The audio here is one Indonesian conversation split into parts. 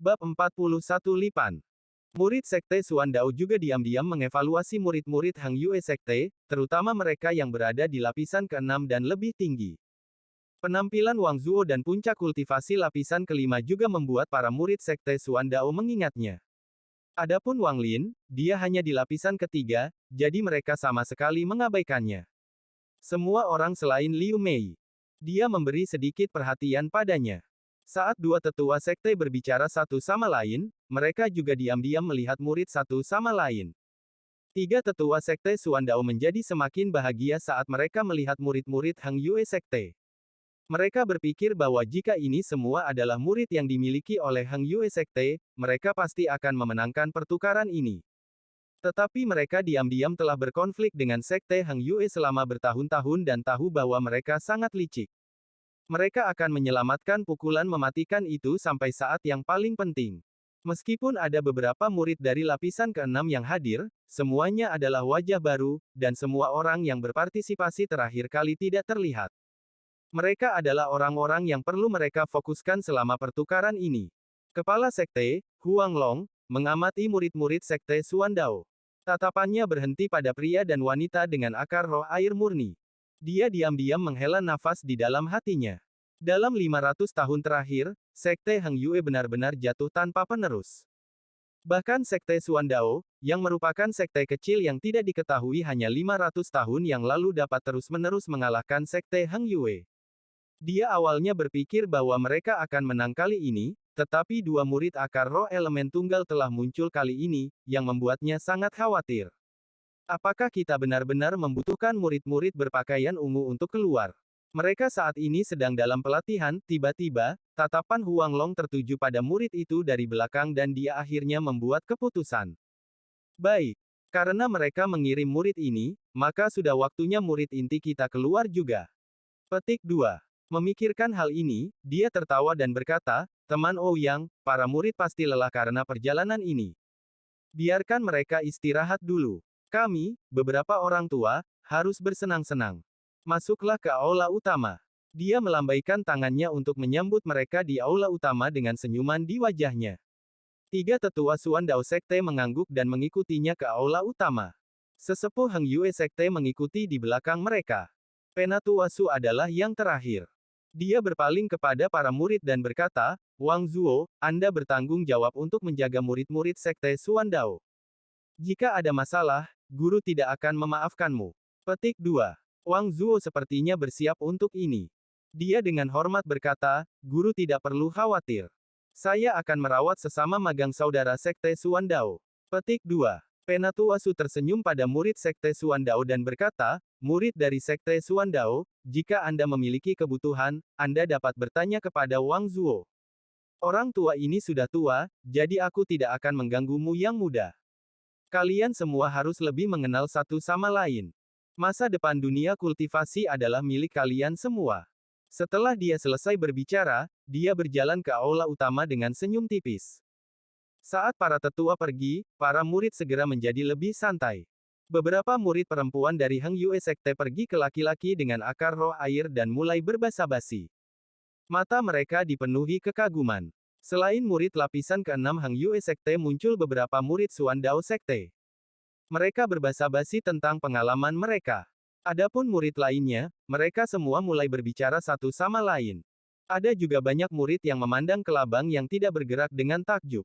Bab 41 Lipan. Murid Sekte Suandao juga diam-diam mengevaluasi murid-murid Hang Yue Sekte, terutama mereka yang berada di lapisan ke-6 dan lebih tinggi. Penampilan Wang Zuo dan puncak kultivasi lapisan kelima juga membuat para murid Sekte Suandao mengingatnya. Adapun Wang Lin, dia hanya di lapisan ketiga, jadi mereka sama sekali mengabaikannya. Semua orang selain Liu Mei. Dia memberi sedikit perhatian padanya. Saat dua tetua sekte berbicara satu sama lain, mereka juga diam-diam melihat murid satu sama lain. Tiga tetua sekte Suandao menjadi semakin bahagia saat mereka melihat murid-murid Hang Yue Sekte. Mereka berpikir bahwa jika ini semua adalah murid yang dimiliki oleh Hang Yue Sekte, mereka pasti akan memenangkan pertukaran ini. Tetapi mereka diam-diam telah berkonflik dengan Sekte Hang Yue selama bertahun-tahun dan tahu bahwa mereka sangat licik. Mereka akan menyelamatkan pukulan mematikan itu sampai saat yang paling penting. Meskipun ada beberapa murid dari lapisan ke-6 yang hadir, semuanya adalah wajah baru, dan semua orang yang berpartisipasi terakhir kali tidak terlihat. Mereka adalah orang-orang yang perlu mereka fokuskan selama pertukaran ini. Kepala Sekte, Huang Long, mengamati murid-murid Sekte Suandao. Tatapannya berhenti pada pria dan wanita dengan akar roh air murni. Dia diam-diam menghela nafas di dalam hatinya. Dalam 500 tahun terakhir, Sekte Hang Yue benar-benar jatuh tanpa penerus. Bahkan Sekte Suandao, yang merupakan sekte kecil yang tidak diketahui hanya 500 tahun yang lalu dapat terus-menerus mengalahkan Sekte Hang Yue. Dia awalnya berpikir bahwa mereka akan menang kali ini, tetapi dua murid akar roh elemen tunggal telah muncul kali ini, yang membuatnya sangat khawatir. Apakah kita benar-benar membutuhkan murid-murid berpakaian ungu untuk keluar? Mereka saat ini sedang dalam pelatihan, tiba-tiba, tatapan Huang Long tertuju pada murid itu dari belakang dan dia akhirnya membuat keputusan. Baik. Karena mereka mengirim murid ini, maka sudah waktunya murid inti kita keluar juga. Petik 2. Memikirkan hal ini, dia tertawa dan berkata, teman Ouyang, para murid pasti lelah karena perjalanan ini. Biarkan mereka istirahat dulu. Kami, beberapa orang tua, harus bersenang-senang. Masuklah ke aula utama. Dia melambaikan tangannya untuk menyambut mereka di aula utama dengan senyuman di wajahnya. Tiga tetua Suandao Sekte mengangguk dan mengikutinya ke aula utama. Sesepuh Hang Yue Sekte mengikuti di belakang mereka. Penatua Su adalah yang terakhir. Dia berpaling kepada para murid dan berkata, Wang Zuo, Anda bertanggung jawab untuk menjaga murid-murid Sekte Suandao. Jika ada masalah, guru tidak akan memaafkanmu. Petik 2. Wang Zuo sepertinya bersiap untuk ini. Dia dengan hormat berkata, guru tidak perlu khawatir. Saya akan merawat sesama magang saudara Sekte Suandao. Petik 2. Penatua Su tersenyum pada murid Sekte Suandao dan berkata, murid dari Sekte Suandao, jika Anda memiliki kebutuhan, Anda dapat bertanya kepada Wang Zuo. Orang tua ini sudah tua, jadi aku tidak akan mengganggumu yang muda. Kalian semua harus lebih mengenal satu sama lain. Masa depan dunia kultivasi adalah milik kalian semua. Setelah dia selesai berbicara, dia berjalan ke aula utama dengan senyum tipis. Saat para tetua pergi, para murid segera menjadi lebih santai. Beberapa murid perempuan dari Hang Yue Sekte pergi ke laki-laki dengan akar roh air dan mulai berbasa-basi. Mata mereka dipenuhi kekaguman. Selain murid lapisan ke-6 Hang Yue Sekte muncul beberapa murid Suandao Sekte. Mereka berbasa-basi tentang pengalaman mereka. Adapun murid lainnya, mereka semua mulai berbicara satu sama lain. Ada juga banyak murid yang memandang kelabang yang tidak bergerak dengan takjub.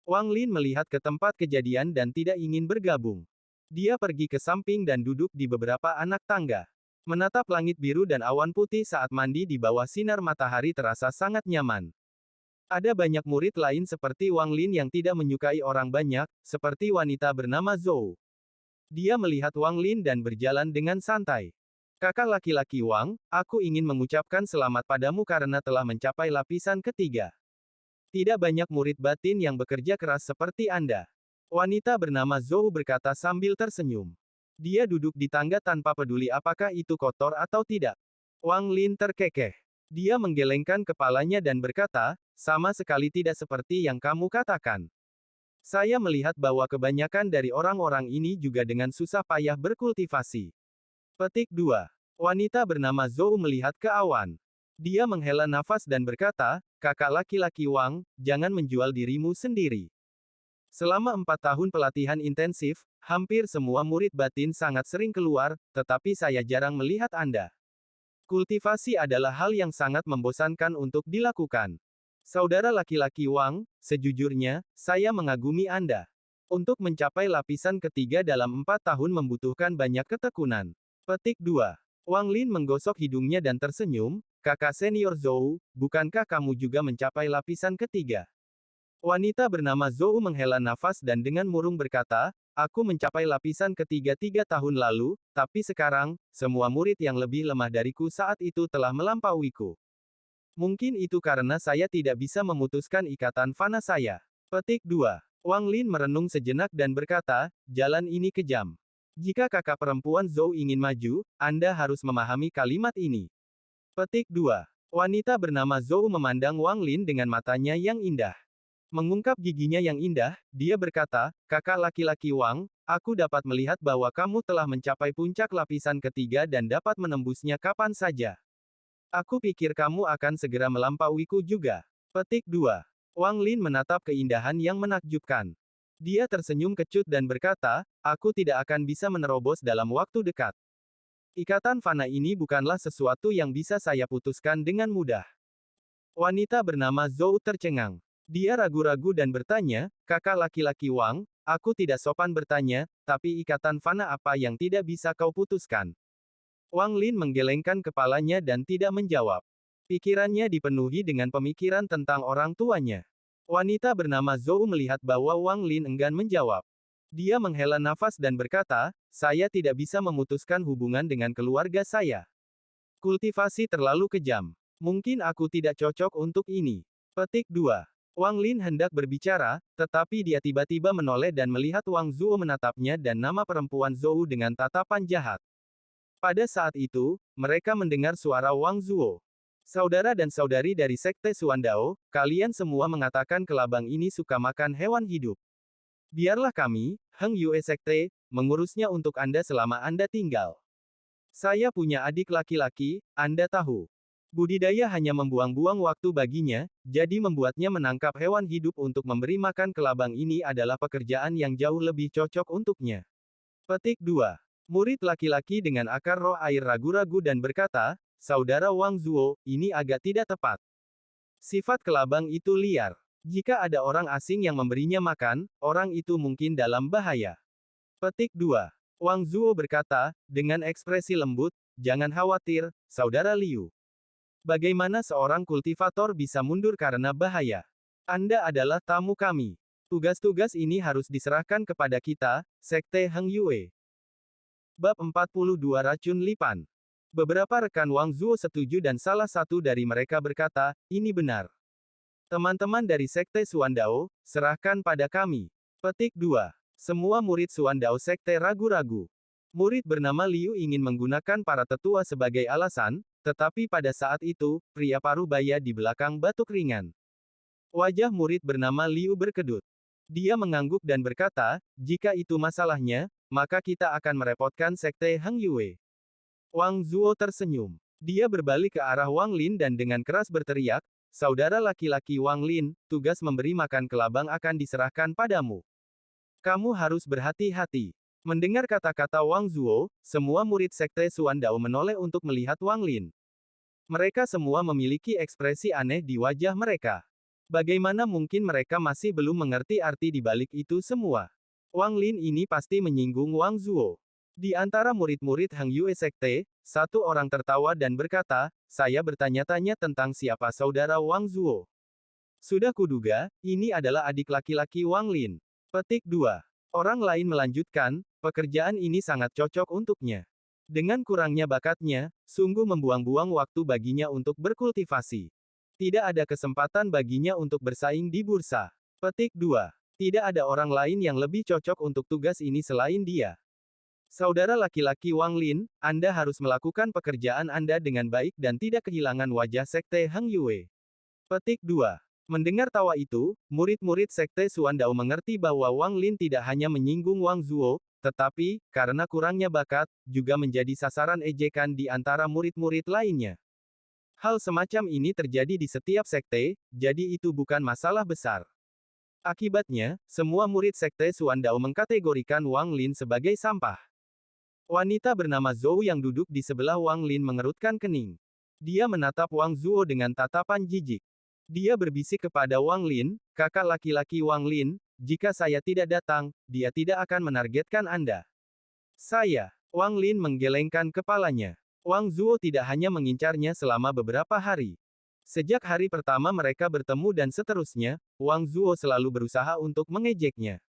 Wang Lin melihat ke tempat kejadian dan tidak ingin bergabung. Dia pergi ke samping dan duduk di beberapa anak tangga. Menatap langit biru dan awan putih saat mandi di bawah sinar matahari terasa sangat nyaman. Ada banyak murid lain seperti Wang Lin yang tidak menyukai orang banyak, seperti wanita bernama Zhou. Dia melihat Wang Lin dan berjalan dengan santai. Kakak laki-laki Wang, aku ingin mengucapkan selamat padamu karena telah mencapai lapisan ketiga. Tidak banyak murid batin yang bekerja keras seperti Anda. Wanita bernama Zhou berkata sambil tersenyum. Dia duduk di tangga tanpa peduli apakah itu kotor atau tidak. Wang Lin terkekeh. Dia menggelengkan kepalanya dan berkata, sama sekali tidak seperti yang kamu katakan. Saya melihat bahwa kebanyakan dari orang-orang ini juga dengan susah payah berkultivasi. Petik 2. Wanita bernama Zhou melihat ke awan. Dia menghela nafas dan berkata, kakak laki-laki Wang, jangan menjual dirimu sendiri. Selama 4 tahun pelatihan intensif, hampir semua murid batin sangat sering keluar, tetapi saya jarang melihat Anda. Kultivasi adalah hal yang sangat membosankan untuk dilakukan. Saudara laki-laki Wang, sejujurnya, saya mengagumi Anda. Untuk mencapai lapisan ketiga dalam 4 tahun membutuhkan banyak ketekunan. Petik 2. Wang Lin menggosok hidungnya dan tersenyum, kakak senior Zhou, bukankah kamu juga mencapai lapisan ketiga? Wanita bernama Zhou menghela nafas dan dengan murung berkata, aku mencapai lapisan ketiga 3 tahun lalu, tapi sekarang, semua murid yang lebih lemah dariku saat itu telah melampauiku. Mungkin itu karena saya tidak bisa memutuskan ikatan fana saya. Petik 2. Wang Lin merenung sejenak dan berkata, jalan ini kejam. Jika kakak perempuan Zhou ingin maju, Anda harus memahami kalimat ini. Petik 2. Wanita bernama Zhou memandang Wang Lin dengan matanya yang indah. Mengungkap giginya yang indah, dia berkata, kakak laki-laki Wang, aku dapat melihat bahwa kamu telah mencapai puncak lapisan ketiga dan dapat menembusnya kapan saja. Aku pikir kamu akan segera melampauiku juga. Petik 2. Wang Lin menatap keindahan yang menakjubkan. Dia tersenyum kecut dan berkata, aku tidak akan bisa menerobos dalam waktu dekat. Ikatan fana ini bukanlah sesuatu yang bisa saya putuskan dengan mudah. Wanita bernama Zhou tercengang. Dia ragu-ragu dan bertanya, kakak laki-laki Wang, aku tidak sopan bertanya, tapi ikatan fana apa yang tidak bisa kau putuskan? Wang Lin menggelengkan kepalanya dan tidak menjawab. Pikirannya dipenuhi dengan pemikiran tentang orang tuanya. Wanita bernama Zhou melihat bahwa Wang Lin enggan menjawab. Dia menghela nafas dan berkata, saya tidak bisa memutuskan hubungan dengan keluarga saya. Kultivasi terlalu kejam. Mungkin aku tidak cocok untuk ini. Petik 2. Wang Lin hendak berbicara, tetapi dia tiba-tiba menoleh dan melihat Wang Zuo menatapnya dan nama perempuan Zhou dengan tatapan jahat. Pada saat itu, mereka mendengar suara Wang Zuo. Saudara dan saudari dari Sekte Suandao, kalian semua mengatakan kelabang ini suka makan hewan hidup. Biarlah kami, Heng Yue Sekte, mengurusnya untuk Anda selama Anda tinggal. Saya punya adik laki-laki, Anda tahu. Budidaya hanya membuang-buang waktu baginya, jadi membuatnya menangkap hewan hidup untuk memberi makan kelabang ini adalah pekerjaan yang jauh lebih cocok untuknya. Petik 2. Murid laki-laki dengan akar roh air ragu-ragu dan berkata, Saudara Wang Zuo, ini agak tidak tepat. Sifat kelabang itu liar. Jika ada orang asing yang memberinya makan, orang itu mungkin dalam bahaya. Petik 2. Wang Zuo berkata, dengan ekspresi lembut, jangan khawatir, Saudara Liu. Bagaimana seorang kultivator bisa mundur karena bahaya? Anda adalah tamu kami. Tugas-tugas ini harus diserahkan kepada kita, Sekte Heng Yue. Bab 42 Racun Lipan. Beberapa rekan Wang Zuo setuju dan salah satu dari mereka berkata, ini benar. Teman-teman dari Sekte Suandao, serahkan pada kami. Petik 2. Semua murid Suandao Sekte ragu-ragu. Murid bernama Liu ingin menggunakan para tetua sebagai alasan, tetapi pada saat itu, pria parubaya di belakang batuk ringan. Wajah murid bernama Liu berkedut. Dia mengangguk dan berkata, jika itu masalahnya, maka kita akan merepotkan Sekte Heng Yue. Wang Zuo tersenyum. Dia berbalik ke arah Wang Lin dan dengan keras berteriak, Saudara laki-laki Wang Lin, tugas memberi makan kelabang akan diserahkan padamu. Kamu harus berhati-hati. Mendengar kata-kata Wang Zuo, semua murid Sekte Suandao menoleh untuk melihat Wang Lin. Mereka semua memiliki ekspresi aneh di wajah mereka. Bagaimana mungkin mereka masih belum mengerti arti di balik itu semua? Wang Lin ini pasti menyinggung Wang Zuo. Di antara murid-murid Heng Yue Sekte, satu orang tertawa dan berkata, saya bertanya-tanya tentang siapa saudara Wang Zuo. Sudah kuduga, ini adalah adik laki-laki Wang Lin. Petik 2. Orang lain melanjutkan, pekerjaan ini sangat cocok untuknya. Dengan kurangnya bakatnya, sungguh membuang-buang waktu baginya untuk berkultivasi. Tidak ada kesempatan baginya untuk bersaing di bursa. Petik 2. Tidak ada orang lain yang lebih cocok untuk tugas ini selain dia. Saudara laki-laki Wang Lin, Anda harus melakukan pekerjaan Anda dengan baik dan tidak kehilangan wajah Sekte Heng Yue. Petik 2. Mendengar tawa itu, murid-murid Sekte Suandao mengerti bahwa Wang Lin tidak hanya menyinggung Wang Zuo, tetapi, karena kurangnya bakat, juga menjadi sasaran ejekan di antara murid-murid lainnya. Hal semacam ini terjadi di setiap sekte, jadi itu bukan masalah besar. Akibatnya, semua murid sekte Suandao mengkategorikan Wang Lin sebagai sampah. Wanita bernama Zhou yang duduk di sebelah Wang Lin mengerutkan kening. Dia menatap Wang Zuo dengan tatapan jijik. Dia berbisik kepada Wang Lin, kakak laki-laki Wang Lin, jika saya tidak datang, dia tidak akan menargetkan Anda. Saya. Wang Lin menggelengkan kepalanya. Wang Zuo tidak hanya mengincarnya selama beberapa hari. Sejak hari pertama mereka bertemu dan seterusnya, Wang Zuo selalu berusaha untuk mengejeknya.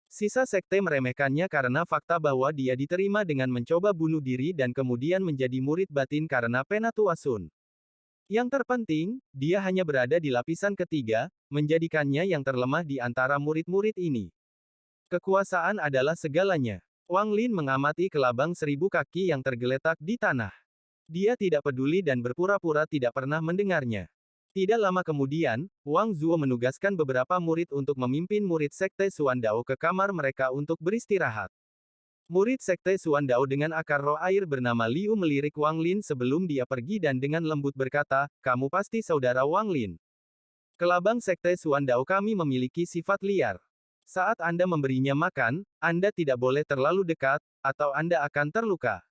Sisa sekte meremehkannya karena fakta bahwa dia diterima dengan mencoba bunuh diri dan kemudian menjadi murid batin karena Penatua Sun. Yang terpenting, dia hanya berada di lapisan ketiga, menjadikannya yang terlemah di antara murid-murid ini. Kekuasaan adalah segalanya. Wang Lin mengamati kelabang 1000 kaki yang tergeletak di tanah. Dia tidak peduli dan berpura-pura tidak pernah mendengarnya. Tidak lama kemudian, Wang Zuo menugaskan beberapa murid untuk memimpin murid sekte Suandao ke kamar mereka untuk beristirahat. Murid sekte Suandao dengan akar roh air bernama Liu melirik Wang Lin sebelum dia pergi dan dengan lembut berkata, "Kamu pasti saudara Wang Lin. Kelabang sekte Suandao kami memiliki sifat liar. Saat Anda memberinya makan, Anda tidak boleh terlalu dekat, atau Anda akan terluka."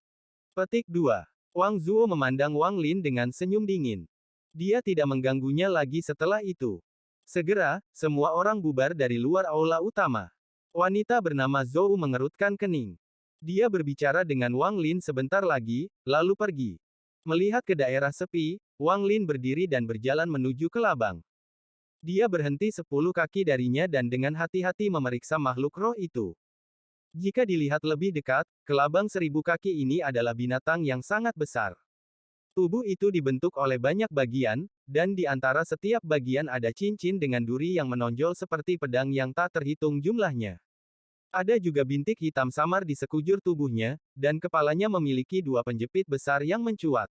Petik 2. Wang Zuo memandang Wang Lin dengan senyum dingin. Dia tidak mengganggunya lagi setelah itu. Segera, semua orang bubar dari luar aula utama. Wanita bernama Zhou mengerutkan kening. Dia berbicara dengan Wang Lin sebentar lagi, lalu pergi. Melihat ke daerah sepi, Wang Lin berdiri dan berjalan menuju ke labang. Dia berhenti 10 kaki darinya dan dengan hati-hati memeriksa makhluk roh itu. Jika dilihat lebih dekat, kelabang 1000 kaki ini adalah binatang yang sangat besar. Tubuh itu dibentuk oleh banyak bagian, dan di antara setiap bagian ada cincin dengan duri yang menonjol seperti pedang yang tak terhitung jumlahnya. Ada juga bintik hitam samar di sekujur tubuhnya, dan kepalanya memiliki 2 penjepit besar yang mencuat.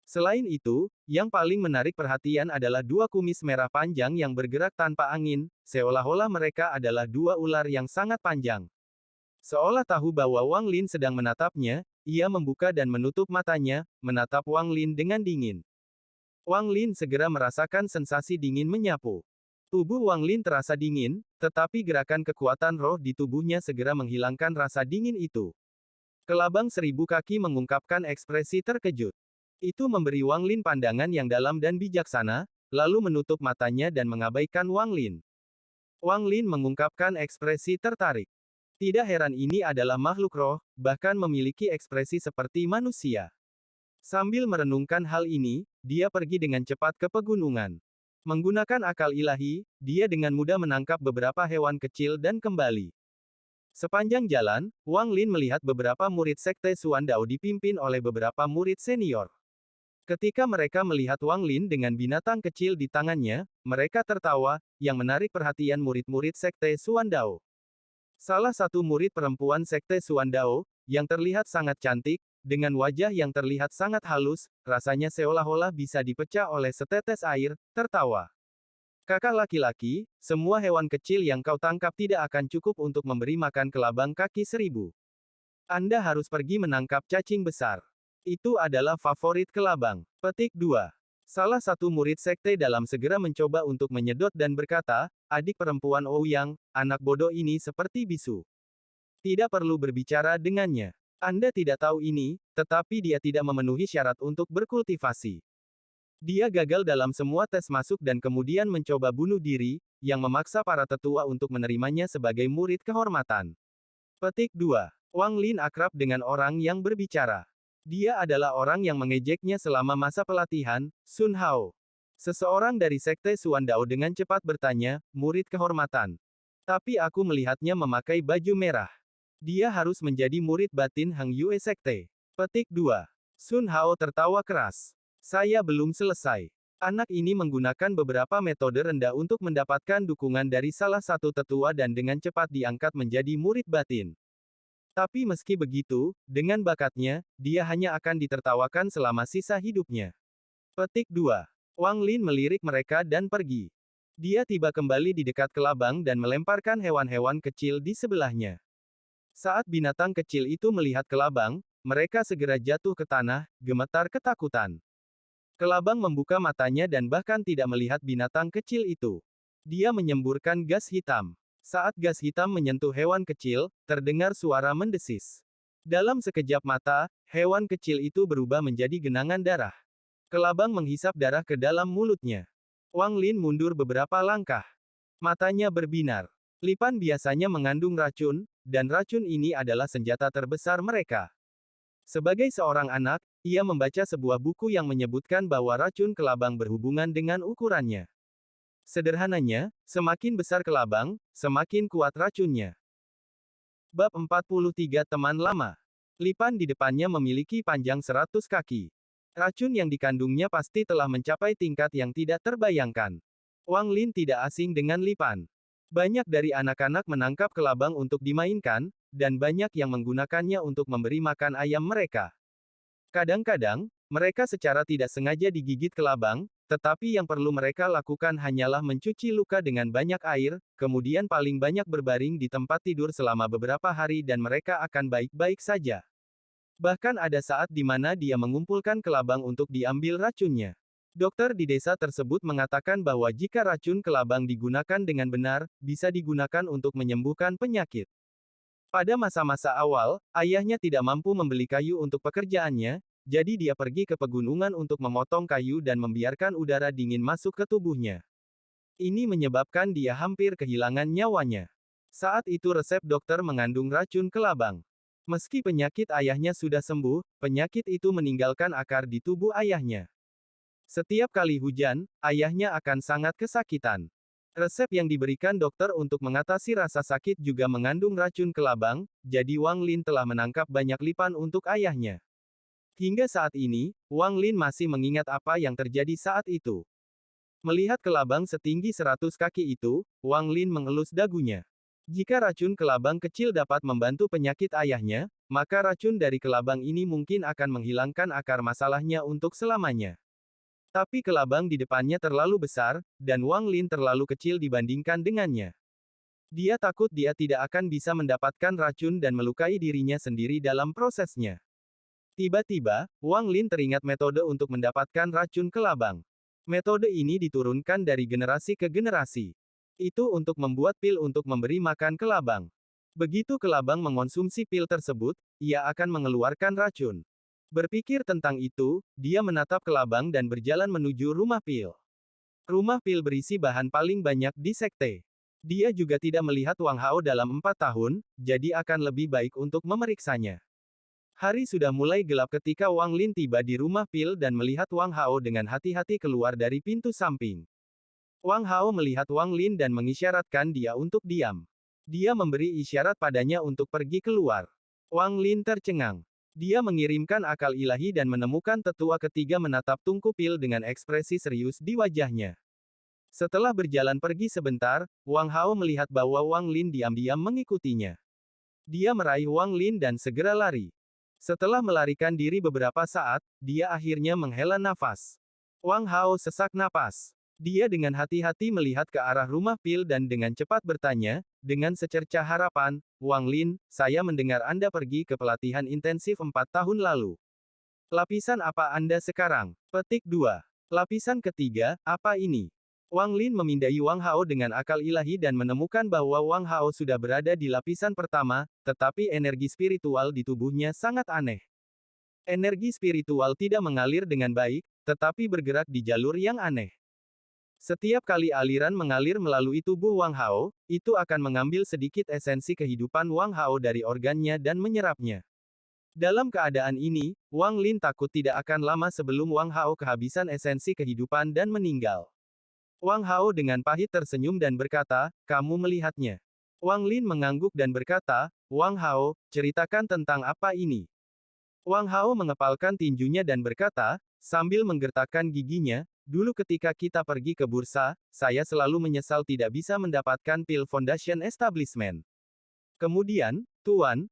Selain itu, yang paling menarik perhatian adalah 2 kumis merah panjang yang bergerak tanpa angin, seolah-olah mereka adalah 2 ular yang sangat panjang. Seolah tahu bahwa Wang Lin sedang menatapnya, ia membuka dan menutup matanya, menatap Wang Lin dengan dingin. Wang Lin segera merasakan sensasi dingin menyapu. Tubuh Wang Lin terasa dingin, tetapi gerakan kekuatan roh di tubuhnya segera menghilangkan rasa dingin itu. Kelabang 1000 kaki mengungkapkan ekspresi terkejut. Itu memberi Wang Lin pandangan yang dalam dan bijaksana, lalu menutup matanya dan mengabaikan Wang Lin. Wang Lin mengungkapkan ekspresi tertarik. Tidak heran ini adalah makhluk roh, bahkan memiliki ekspresi seperti manusia. Sambil merenungkan hal ini, dia pergi dengan cepat ke pegunungan. Menggunakan akal ilahi, dia dengan mudah menangkap beberapa hewan kecil dan kembali. Sepanjang jalan, Wang Lin melihat beberapa murid sekte Suandao dipimpin oleh beberapa murid senior. Ketika mereka melihat Wang Lin dengan binatang kecil di tangannya, mereka tertawa, yang menarik perhatian murid-murid sekte Suandao. Salah satu murid perempuan sekte Suandao, yang terlihat sangat cantik, dengan wajah yang terlihat sangat halus, rasanya seolah-olah bisa dipecah oleh setetes air, tertawa. Kakak laki-laki, semua hewan kecil yang kau tangkap tidak akan cukup untuk memberi makan kelabang kaki 1000. Anda harus pergi menangkap cacing besar. Itu adalah favorit kelabang. Petik 2. Salah satu murid sekte dalam segera mencoba untuk menyedot dan berkata, adik perempuan Ouyang, anak bodoh ini seperti bisu. Tidak perlu berbicara dengannya. Anda tidak tahu ini, tetapi dia tidak memenuhi syarat untuk berkultivasi. Dia gagal dalam semua tes masuk dan kemudian mencoba bunuh diri, yang memaksa para tetua untuk menerimanya sebagai murid kehormatan. Petik 2. Wang Lin akrab dengan orang yang berbicara. Dia adalah orang yang mengejeknya selama masa pelatihan, Sun Hao. Seseorang dari sekte Suandao dengan cepat bertanya, murid kehormatan. Tapi aku melihatnya memakai baju merah. Dia harus menjadi murid batin Hang Yue Sekte. Petik 2. Sun Hao tertawa keras. Saya belum selesai. Anak ini menggunakan beberapa metode rendah untuk mendapatkan dukungan dari salah satu tetua dan dengan cepat diangkat menjadi murid batin. Tapi meski begitu, dengan bakatnya, dia hanya akan ditertawakan selama sisa hidupnya. Petik 2. Wang Lin melirik mereka dan pergi. Dia tiba kembali di dekat kelabang dan melemparkan hewan-hewan kecil di sebelahnya. Saat binatang kecil itu melihat kelabang, mereka segera jatuh ke tanah, gemetar ketakutan. Kelabang membuka matanya dan bahkan tidak melihat binatang kecil itu. Dia menyemburkan gas hitam. Saat gas hitam menyentuh hewan kecil, terdengar suara mendesis. Dalam sekejap mata, hewan kecil itu berubah menjadi genangan darah. Kelabang menghisap darah ke dalam mulutnya. Wang Lin mundur beberapa langkah. Matanya berbinar. Lipan biasanya mengandung racun, dan racun ini adalah senjata terbesar mereka. Sebagai seorang anak, ia membaca sebuah buku yang menyebutkan bahwa racun kelabang berhubungan dengan ukurannya. Sederhananya, semakin besar kelabang, semakin kuat racunnya. Bab 43 Teman Lama. Lipan di depannya memiliki panjang 100 kaki. Racun yang dikandungnya pasti telah mencapai tingkat yang tidak terbayangkan. Wang Lin tidak asing dengan Lipan. Banyak dari anak-anak menangkap kelabang untuk dimainkan, dan banyak yang menggunakannya untuk memberi makan ayam mereka. Kadang-kadang, mereka secara tidak sengaja digigit kelabang, tetapi yang perlu mereka lakukan hanyalah mencuci luka dengan banyak air, kemudian paling banyak berbaring di tempat tidur selama beberapa hari dan mereka akan baik-baik saja. Bahkan ada saat di mana dia mengumpulkan kelabang untuk diambil racunnya. Dokter di desa tersebut mengatakan bahwa jika racun kelabang digunakan dengan benar, bisa digunakan untuk menyembuhkan penyakit. Pada masa-masa awal, ayahnya tidak mampu membeli kayu untuk pekerjaannya, jadi dia pergi ke pegunungan untuk memotong kayu dan membiarkan udara dingin masuk ke tubuhnya. Ini menyebabkan dia hampir kehilangan nyawanya. Saat itu resep dokter mengandung racun kelabang. Meski penyakit ayahnya sudah sembuh, penyakit itu meninggalkan akar di tubuh ayahnya. Setiap kali hujan, ayahnya akan sangat kesakitan. Resep yang diberikan dokter untuk mengatasi rasa sakit juga mengandung racun kelabang, jadi Wang Lin telah menangkap banyak lipan untuk ayahnya. Hingga saat ini, Wang Lin masih mengingat apa yang terjadi saat itu. Melihat kelabang setinggi 100 kaki itu, Wang Lin mengelus dagunya. Jika racun kelabang kecil dapat membantu penyakit ayahnya, maka racun dari kelabang ini mungkin akan menghilangkan akar masalahnya untuk selamanya. Tapi kelabang di depannya terlalu besar, dan Wang Lin terlalu kecil dibandingkan dengannya. Dia takut dia tidak akan bisa mendapatkan racun dan melukai dirinya sendiri dalam prosesnya. Tiba-tiba, Wang Lin teringat metode untuk mendapatkan racun kelabang. Metode ini diturunkan dari generasi ke generasi. Itu untuk membuat pil untuk memberi makan kelabang. Begitu kelabang mengonsumsi pil tersebut, ia akan mengeluarkan racun. Berpikir tentang itu, dia menatap kelabang dan berjalan menuju rumah pil. Rumah pil berisi bahan paling banyak di sekte. Dia juga tidak melihat Wang Hao dalam 4 tahun, jadi akan lebih baik untuk memeriksanya. Hari sudah mulai gelap ketika Wang Lin tiba di rumah pil dan melihat Wang Hao dengan hati-hati keluar dari pintu samping. Wang Hao melihat Wang Lin dan mengisyaratkan dia untuk diam. Dia memberi isyarat padanya untuk pergi keluar. Wang Lin tercengang. Dia mengirimkan akal ilahi dan menemukan tetua ketiga menatap tungku pil dengan ekspresi serius di wajahnya. Setelah berjalan pergi sebentar, Wang Hao melihat bahwa Wang Lin diam-diam mengikutinya. Dia meraih Wang Lin dan segera lari. Setelah melarikan diri beberapa saat, dia akhirnya menghela nafas. Wang Hao sesak napas. Dia dengan hati-hati melihat ke arah rumah pil dan dengan cepat bertanya, dengan secercah harapan, Wang Lin, saya mendengar Anda pergi ke pelatihan intensif 4 tahun lalu. Lapisan apa Anda sekarang? Petik 2. Lapisan ketiga, apa ini? Wang Lin memindai Wang Hao dengan akal ilahi dan menemukan bahwa Wang Hao sudah berada di lapisan pertama, tetapi energi spiritual di tubuhnya sangat aneh. Energi spiritual tidak mengalir dengan baik, tetapi bergerak di jalur yang aneh. Setiap kali aliran mengalir melalui tubuh Wang Hao, itu akan mengambil sedikit esensi kehidupan Wang Hao dari organnya dan menyerapnya. Dalam keadaan ini, Wang Lin takut tidak akan lama sebelum Wang Hao kehabisan esensi kehidupan dan meninggal. Wang Hao dengan pahit tersenyum dan berkata, kamu melihatnya. Wang Lin mengangguk dan berkata, Wang Hao, ceritakan tentang apa ini. Wang Hao mengepalkan tinjunya dan berkata, sambil menggertakkan giginya, dulu ketika kita pergi ke bursa, saya selalu menyesal tidak bisa mendapatkan pil Foundation Establishment. Kemudian, Tuan,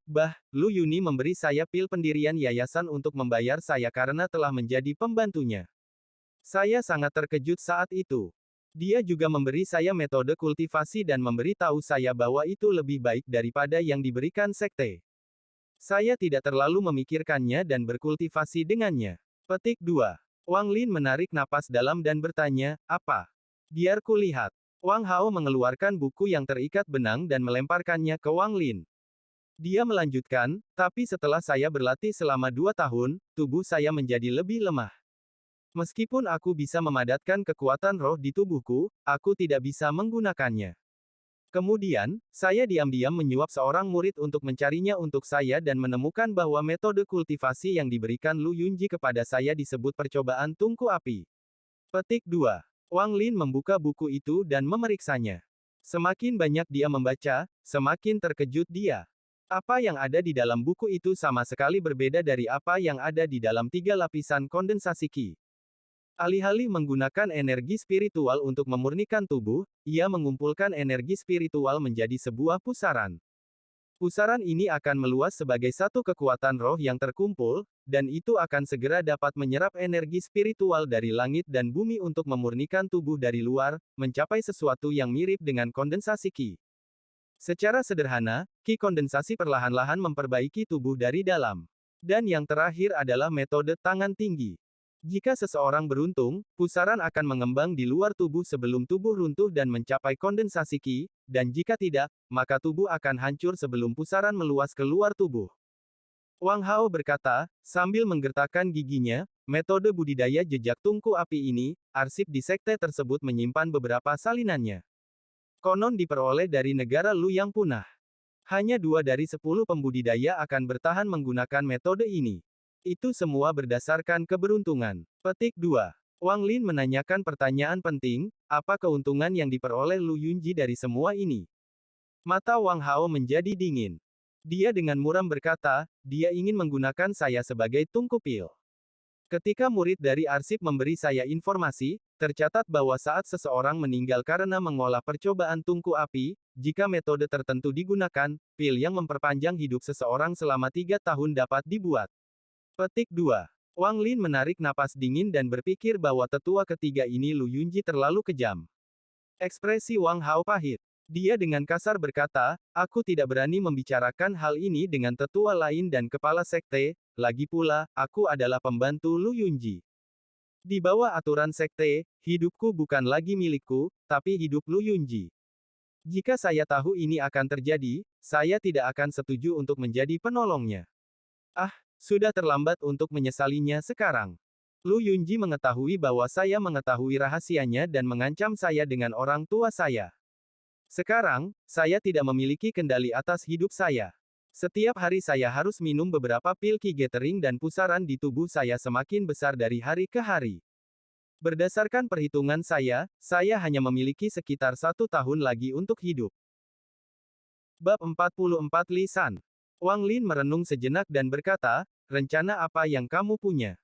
Lu Yuni memberi saya pil pendirian yayasan untuk membayar saya karena telah menjadi pembantunya. Saya sangat terkejut saat itu. Dia juga memberi saya metode kultivasi dan memberi tahu saya bahwa itu lebih baik daripada yang diberikan sekte. Saya tidak terlalu memikirkannya dan berkultivasi dengannya. Petik 2. Wang Lin menarik napas dalam dan bertanya, apa? Biar kulihat. Wang Hao mengeluarkan buku yang terikat benang dan melemparkannya ke Wang Lin. Dia melanjutkan, tapi setelah saya berlatih selama 2 tahun, tubuh saya menjadi lebih lemah. Meskipun aku bisa memadatkan kekuatan roh di tubuhku, aku tidak bisa menggunakannya. Kemudian, saya diam-diam menyuap seorang murid untuk mencarinya untuk saya dan menemukan bahwa metode kultivasi yang diberikan Lu Yunji kepada saya disebut percobaan tungku api. Petik 2. Wang Lin membuka buku itu dan memeriksanya. Semakin banyak dia membaca, semakin terkejut dia. Apa yang ada di dalam buku itu sama sekali berbeda dari apa yang ada di dalam 3 lapisan kondensasi Qi. Alih-alih menggunakan energi spiritual untuk memurnikan tubuh, ia mengumpulkan energi spiritual menjadi sebuah pusaran. Pusaran ini akan meluas sebagai satu kekuatan roh yang terkumpul, dan itu akan segera dapat menyerap energi spiritual dari langit dan bumi untuk memurnikan tubuh dari luar, mencapai sesuatu yang mirip dengan kondensasi Qi. Secara sederhana, Qi kondensasi perlahan-lahan memperbaiki tubuh dari dalam. Dan yang terakhir adalah metode tangan tinggi. Jika seseorang beruntung, pusaran akan mengembang di luar tubuh sebelum tubuh runtuh dan mencapai kondensasi Qi, dan jika tidak, maka tubuh akan hancur sebelum pusaran meluas ke luar tubuh. Wang Hao berkata, sambil menggertakkan giginya, metode budidaya jejak tungku api ini, arsip di sekte tersebut menyimpan beberapa salinannya. Konon diperoleh dari negara Lu yang punah. Hanya 2 dari 10 pembudidaya akan bertahan menggunakan metode ini. Itu semua berdasarkan keberuntungan. Petik 2. Wang Lin menanyakan pertanyaan penting, apa keuntungan yang diperoleh Lu Yunji dari semua ini? Mata Wang Hao menjadi dingin. Dia dengan muram berkata, dia ingin menggunakan saya sebagai tungku pil. Ketika murid dari arsip memberi saya informasi, tercatat bahwa saat seseorang meninggal karena mengolah percobaan tungku api, jika metode tertentu digunakan, pil yang memperpanjang hidup seseorang selama 3 tahun dapat dibuat. Petik 2. Wang Lin menarik napas dingin dan berpikir bahwa tetua ketiga ini Lu Yunji terlalu kejam. Ekspresi Wang Hao pahit. Dia dengan kasar berkata, aku tidak berani membicarakan hal ini dengan tetua lain dan kepala sekte, lagi pula, aku adalah pembantu Lu Yunji. Di bawah aturan sekte, hidupku bukan lagi milikku, tapi hidup Lu Yunji. Jika saya tahu ini akan terjadi, saya tidak akan setuju untuk menjadi penolongnya. Ah, sudah terlambat untuk menyesalinya sekarang. Lu Yunji mengetahui bahwa saya mengetahui rahasianya dan mengancam saya dengan orang tua saya. Sekarang, saya tidak memiliki kendali atas hidup saya. Setiap hari saya harus minum beberapa pil Qi Gathering dan pusaran di tubuh saya semakin besar dari hari ke hari. Berdasarkan perhitungan saya hanya memiliki sekitar 1 tahun lagi untuk hidup. Bab 44 Lisan. Wang Lin merenung sejenak dan berkata, rencana apa yang kamu punya?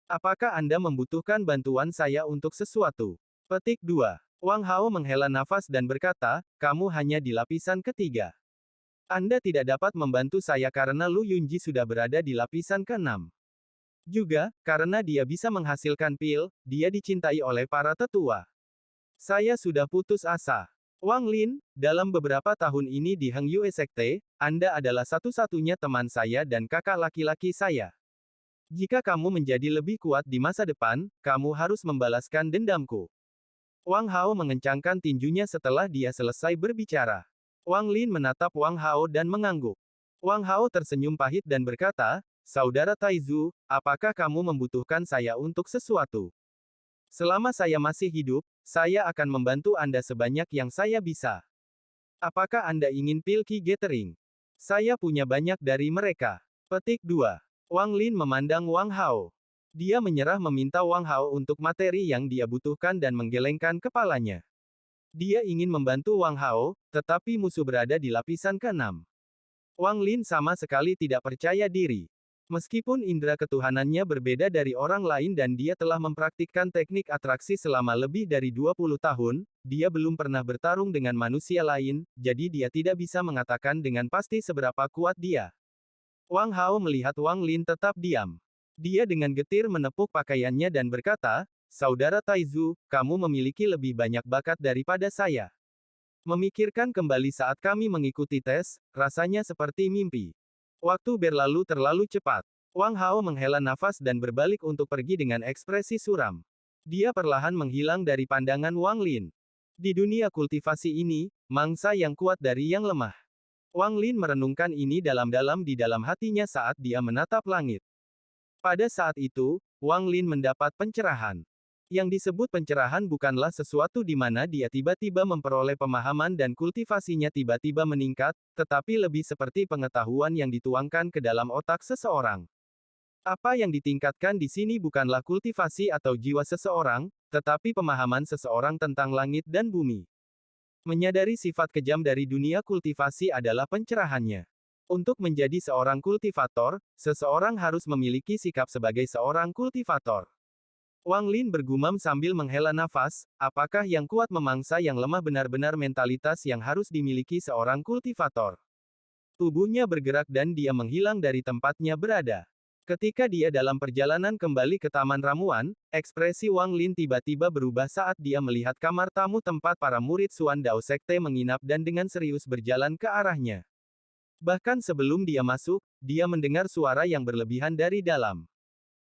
Apakah Anda membutuhkan bantuan saya untuk sesuatu? Petik 2. Wang Hao menghela nafas dan berkata, kamu hanya di lapisan ketiga. Anda tidak dapat membantu saya karena Lu Yunji sudah berada di lapisan ke-6. Juga, karena dia bisa menghasilkan pil, dia dicintai oleh para tetua. Saya sudah putus asa. Wang Lin, dalam beberapa tahun ini di Heng Yue Sekte, Anda adalah satu-satunya teman saya dan kakak laki-laki saya. Jika kamu menjadi lebih kuat di masa depan, kamu harus membalaskan dendamku. Wang Hao mengencangkan tinjunya setelah dia selesai berbicara. Wang Lin menatap Wang Hao dan mengangguk. Wang Hao tersenyum pahit dan berkata, Saudara Taizu, apakah kamu membutuhkan saya untuk sesuatu? Selama saya masih hidup, saya akan membantu Anda sebanyak yang saya bisa. Apakah Anda ingin pil Qi Gathering? Saya punya banyak dari mereka. Petik 2. Wang Lin memandang Wang Hao. Dia menyerah meminta Wang Hao untuk materi yang dia butuhkan dan menggelengkan kepalanya. Dia ingin membantu Wang Hao, tetapi musuh berada di lapisan ke-6. Wang Lin sama sekali tidak percaya diri. Meskipun indera ketuhanannya berbeda dari orang lain dan dia telah mempraktikkan teknik atraksi selama lebih dari 20 tahun, dia belum pernah bertarung dengan manusia lain, jadi dia tidak bisa mengatakan dengan pasti seberapa kuat dia. Wang Hao melihat Wang Lin tetap diam. Dia dengan getir menepuk pakaiannya dan berkata, Saudara Taizu, kamu memiliki lebih banyak bakat daripada saya. Memikirkan kembali saat kami mengikuti tes, rasanya seperti mimpi. Waktu berlalu terlalu cepat. Wang Hao menghela nafas dan berbalik untuk pergi dengan ekspresi suram. Dia perlahan menghilang dari pandangan Wang Lin. Di dunia kultivasi ini, mangsa yang kuat dari yang lemah. Wang Lin merenungkan ini dalam-dalam di dalam hatinya saat dia menatap langit. Pada saat itu, Wang Lin mendapat pencerahan. Yang disebut pencerahan bukanlah sesuatu di mana dia tiba-tiba memperoleh pemahaman dan kultivasinya tiba-tiba meningkat, tetapi lebih seperti pengetahuan yang dituangkan ke dalam otak seseorang. Apa yang ditingkatkan di sini bukanlah kultivasi atau jiwa seseorang, tetapi pemahaman seseorang tentang langit dan bumi. Menyadari sifat kejam dari dunia kultivasi adalah pencerahannya. Untuk menjadi seorang kultivator, seseorang harus memiliki sikap sebagai seorang kultivator. Wang Lin bergumam sambil menghela nafas, apakah yang kuat memangsa yang lemah benar-benar mentalitas yang harus dimiliki seorang kultivator. Tubuhnya bergerak dan dia menghilang dari tempatnya berada. Ketika dia dalam perjalanan kembali ke taman ramuan, ekspresi Wang Lin tiba-tiba berubah saat dia melihat kamar tamu tempat para murid Suan Dao Sekte menginap dan dengan serius berjalan ke arahnya. Bahkan sebelum dia masuk, dia mendengar suara yang berlebihan dari dalam.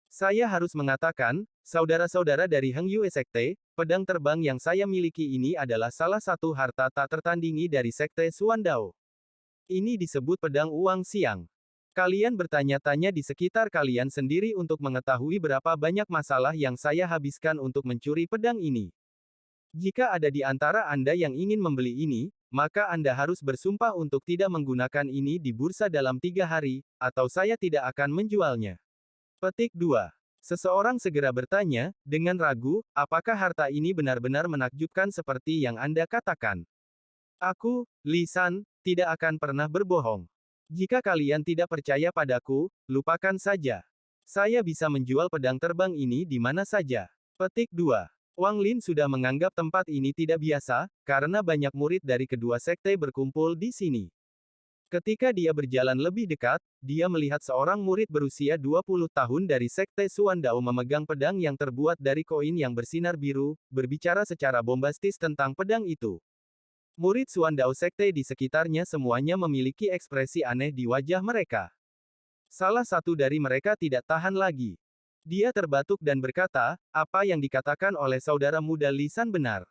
Saya harus mengatakan, saudara-saudara dari Heng Yue Sekte, pedang terbang yang saya miliki ini adalah salah satu harta tak tertandingi dari Sekte Suan Dao. Ini disebut pedang Uang Siang. Kalian bertanya-tanya di sekitar kalian sendiri untuk mengetahui berapa banyak masalah yang saya habiskan untuk mencuri pedang ini. Jika ada di antara Anda yang ingin membeli ini, maka Anda harus bersumpah untuk tidak menggunakan ini di bursa dalam 3 hari, atau saya tidak akan menjualnya. Petik 2. Seseorang segera bertanya, dengan ragu, apakah harta ini benar-benar menakjubkan seperti yang Anda katakan? Aku, Li San, tidak akan pernah berbohong. Jika kalian tidak percaya padaku, lupakan saja. Saya bisa menjual pedang terbang ini di mana saja. Petik 2. Wang Lin sudah menganggap tempat ini tidak biasa, karena banyak murid dari kedua sekte berkumpul di sini. Ketika dia berjalan lebih dekat, dia melihat seorang murid berusia 20 tahun dari Sekte Suan Dao memegang pedang yang terbuat dari koin yang bersinar biru, berbicara secara bombastis tentang pedang itu. Murid Suan Dao Sekte di sekitarnya semuanya memiliki ekspresi aneh di wajah mereka. Salah satu dari mereka tidak tahan lagi. Dia terbatuk dan berkata, apa yang dikatakan oleh saudara muda Lisan benar.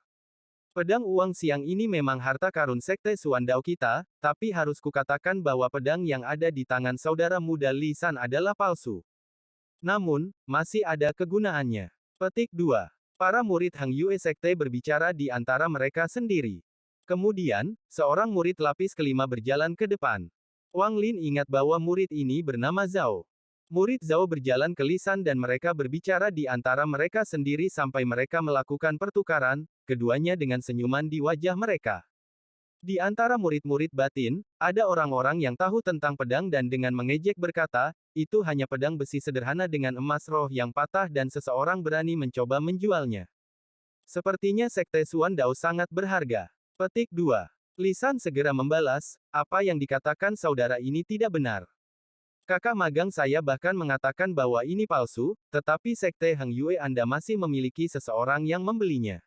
Pedang Uang Siang ini memang harta karun Sekte Suan Dao kita, tapi harus kukatakan bahwa pedang yang ada di tangan saudara muda Li San adalah palsu. Namun, masih ada kegunaannya. Petik 2. Para murid Hang Yue Sekte berbicara di antara mereka sendiri. Kemudian, seorang murid lapis kelima berjalan ke depan. Wang Lin ingat bahwa murid ini bernama Zhao. Murid Zhao berjalan ke Li San dan mereka berbicara di antara mereka sendiri sampai mereka melakukan pertukaran, keduanya dengan senyuman di wajah mereka. Di antara murid-murid batin, ada orang-orang yang tahu tentang pedang dan dengan mengejek berkata, itu hanya pedang besi sederhana dengan emas roh yang patah dan seseorang berani mencoba menjualnya. Sepertinya Sekte Suan Dao sangat berharga. Petik 2. Li San segera membalas, apa yang dikatakan saudara ini tidak benar. Kakak magang saya bahkan mengatakan bahwa ini palsu, tetapi Sekte Heng Yue Anda masih memiliki seseorang yang membelinya.